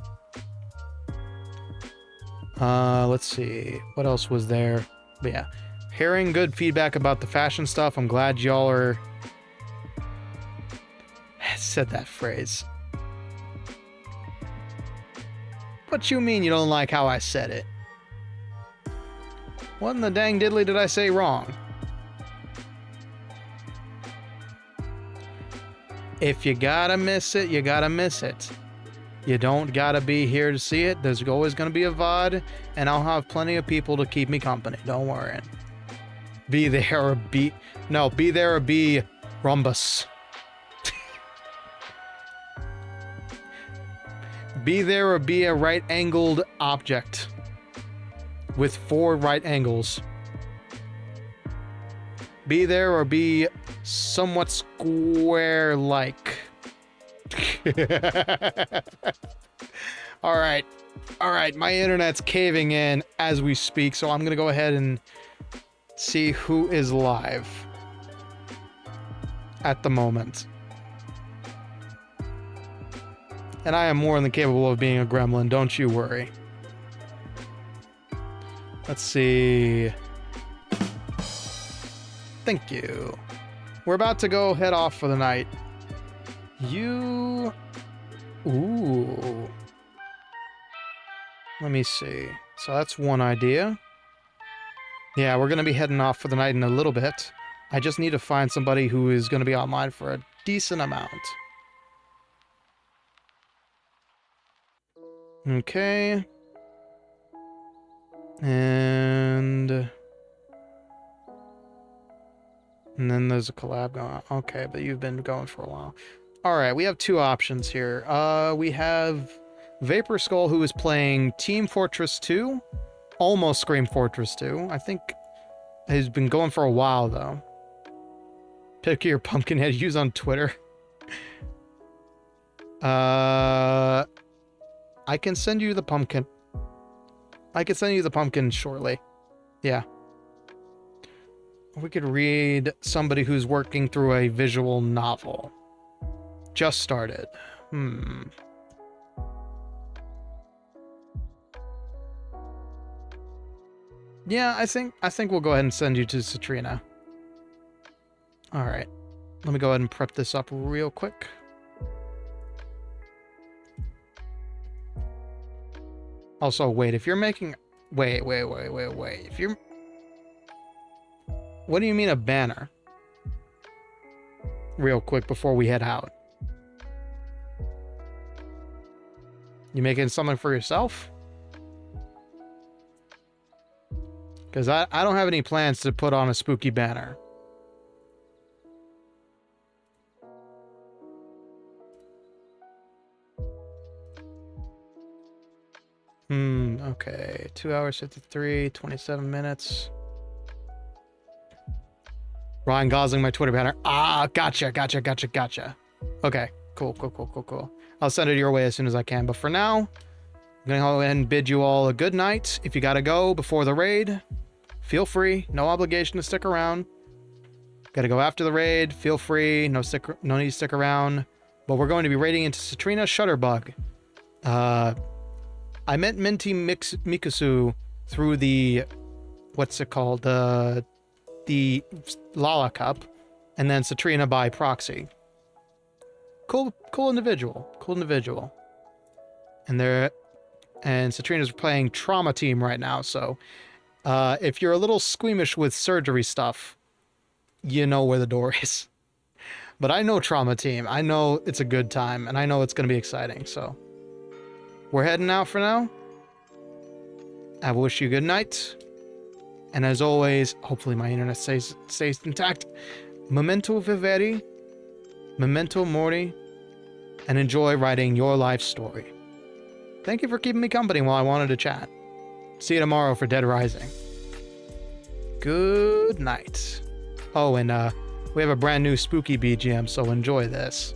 Let's see. What else was there? But yeah. Hearing good feedback about the fashion stuff. I'm glad y'all are... said that phrase. What you mean you don't like how I said it? What in the dang diddly did I say wrong? If you gotta miss it, you gotta miss it. You don't gotta be here to see it. There's always gonna be a VOD, and I'll have plenty of people to keep me company. Don't worry. Be there or be... No, be there or be Rhombus. Be there or be a right-angled object. with 4 right angles. Be there or be somewhat square-like. All right. All right, my internet's caving in as we speak, so I'm going to go ahead and see who is live at the moment. And I am more than capable of being a gremlin, don't you worry. Let's see. Thank you. We're about to go head off for the night. You... Ooh. Let me see. So that's one idea. Yeah, we're going to be heading off for the night in a little bit. I just need to find somebody who is going to be online for a decent amount. Okay. And then there's a collab going on. Okay, but you've been going for a while. All right, we have 2 options here. We have Vapor Skull, who is playing Team Fortress 2. Almost Scream Fortress 2. I think he's been going for a while, though. Pick your Pumpkinhead use on Twitter. I can send you the pumpkin. I can send you the pumpkin shortly. Yeah. We could read somebody who's working through a visual novel. Just started. Yeah, I think we'll go ahead and send you to Citrina. All right. Let me go ahead and prep this up real quick. Also, wait, if you're making... Wait. If you're... What do you mean a banner? Real quick before we head out. You making something for yourself? Because I don't have any plans to put on a spooky banner. Okay. 2 hours, 53, 27 minutes. Ryan Gosling, my Twitter banner. Ah, gotcha. Okay, cool. I'll send it your way as soon as I can. But for now, I'm going to go ahead and bid you all a good night. If you got to go before the raid, feel free. No obligation to stick around. Got to go after the raid. Feel free. No need to stick around. But we're going to be raiding into Citrina Shutterbug. I met Minty Mikusu through the... What's it called? The Lala Cup. And then Citrina by proxy. Cool individual. And Citrina's playing Trauma Team right now, so if you're a little squeamish with surgery stuff, you know where the door is. But I know Trauma Team. I know it's a good time, and I know it's going to be exciting, so we're heading out for now. I wish you good night. And as always, hopefully my internet stays intact. Memento vivere, memento mori, and enjoy writing your life story. Thank you for keeping me company while I wanted to chat. See you tomorrow for Dead Rising. Good night. Oh, and we have a brand new spooky BGM, so enjoy this.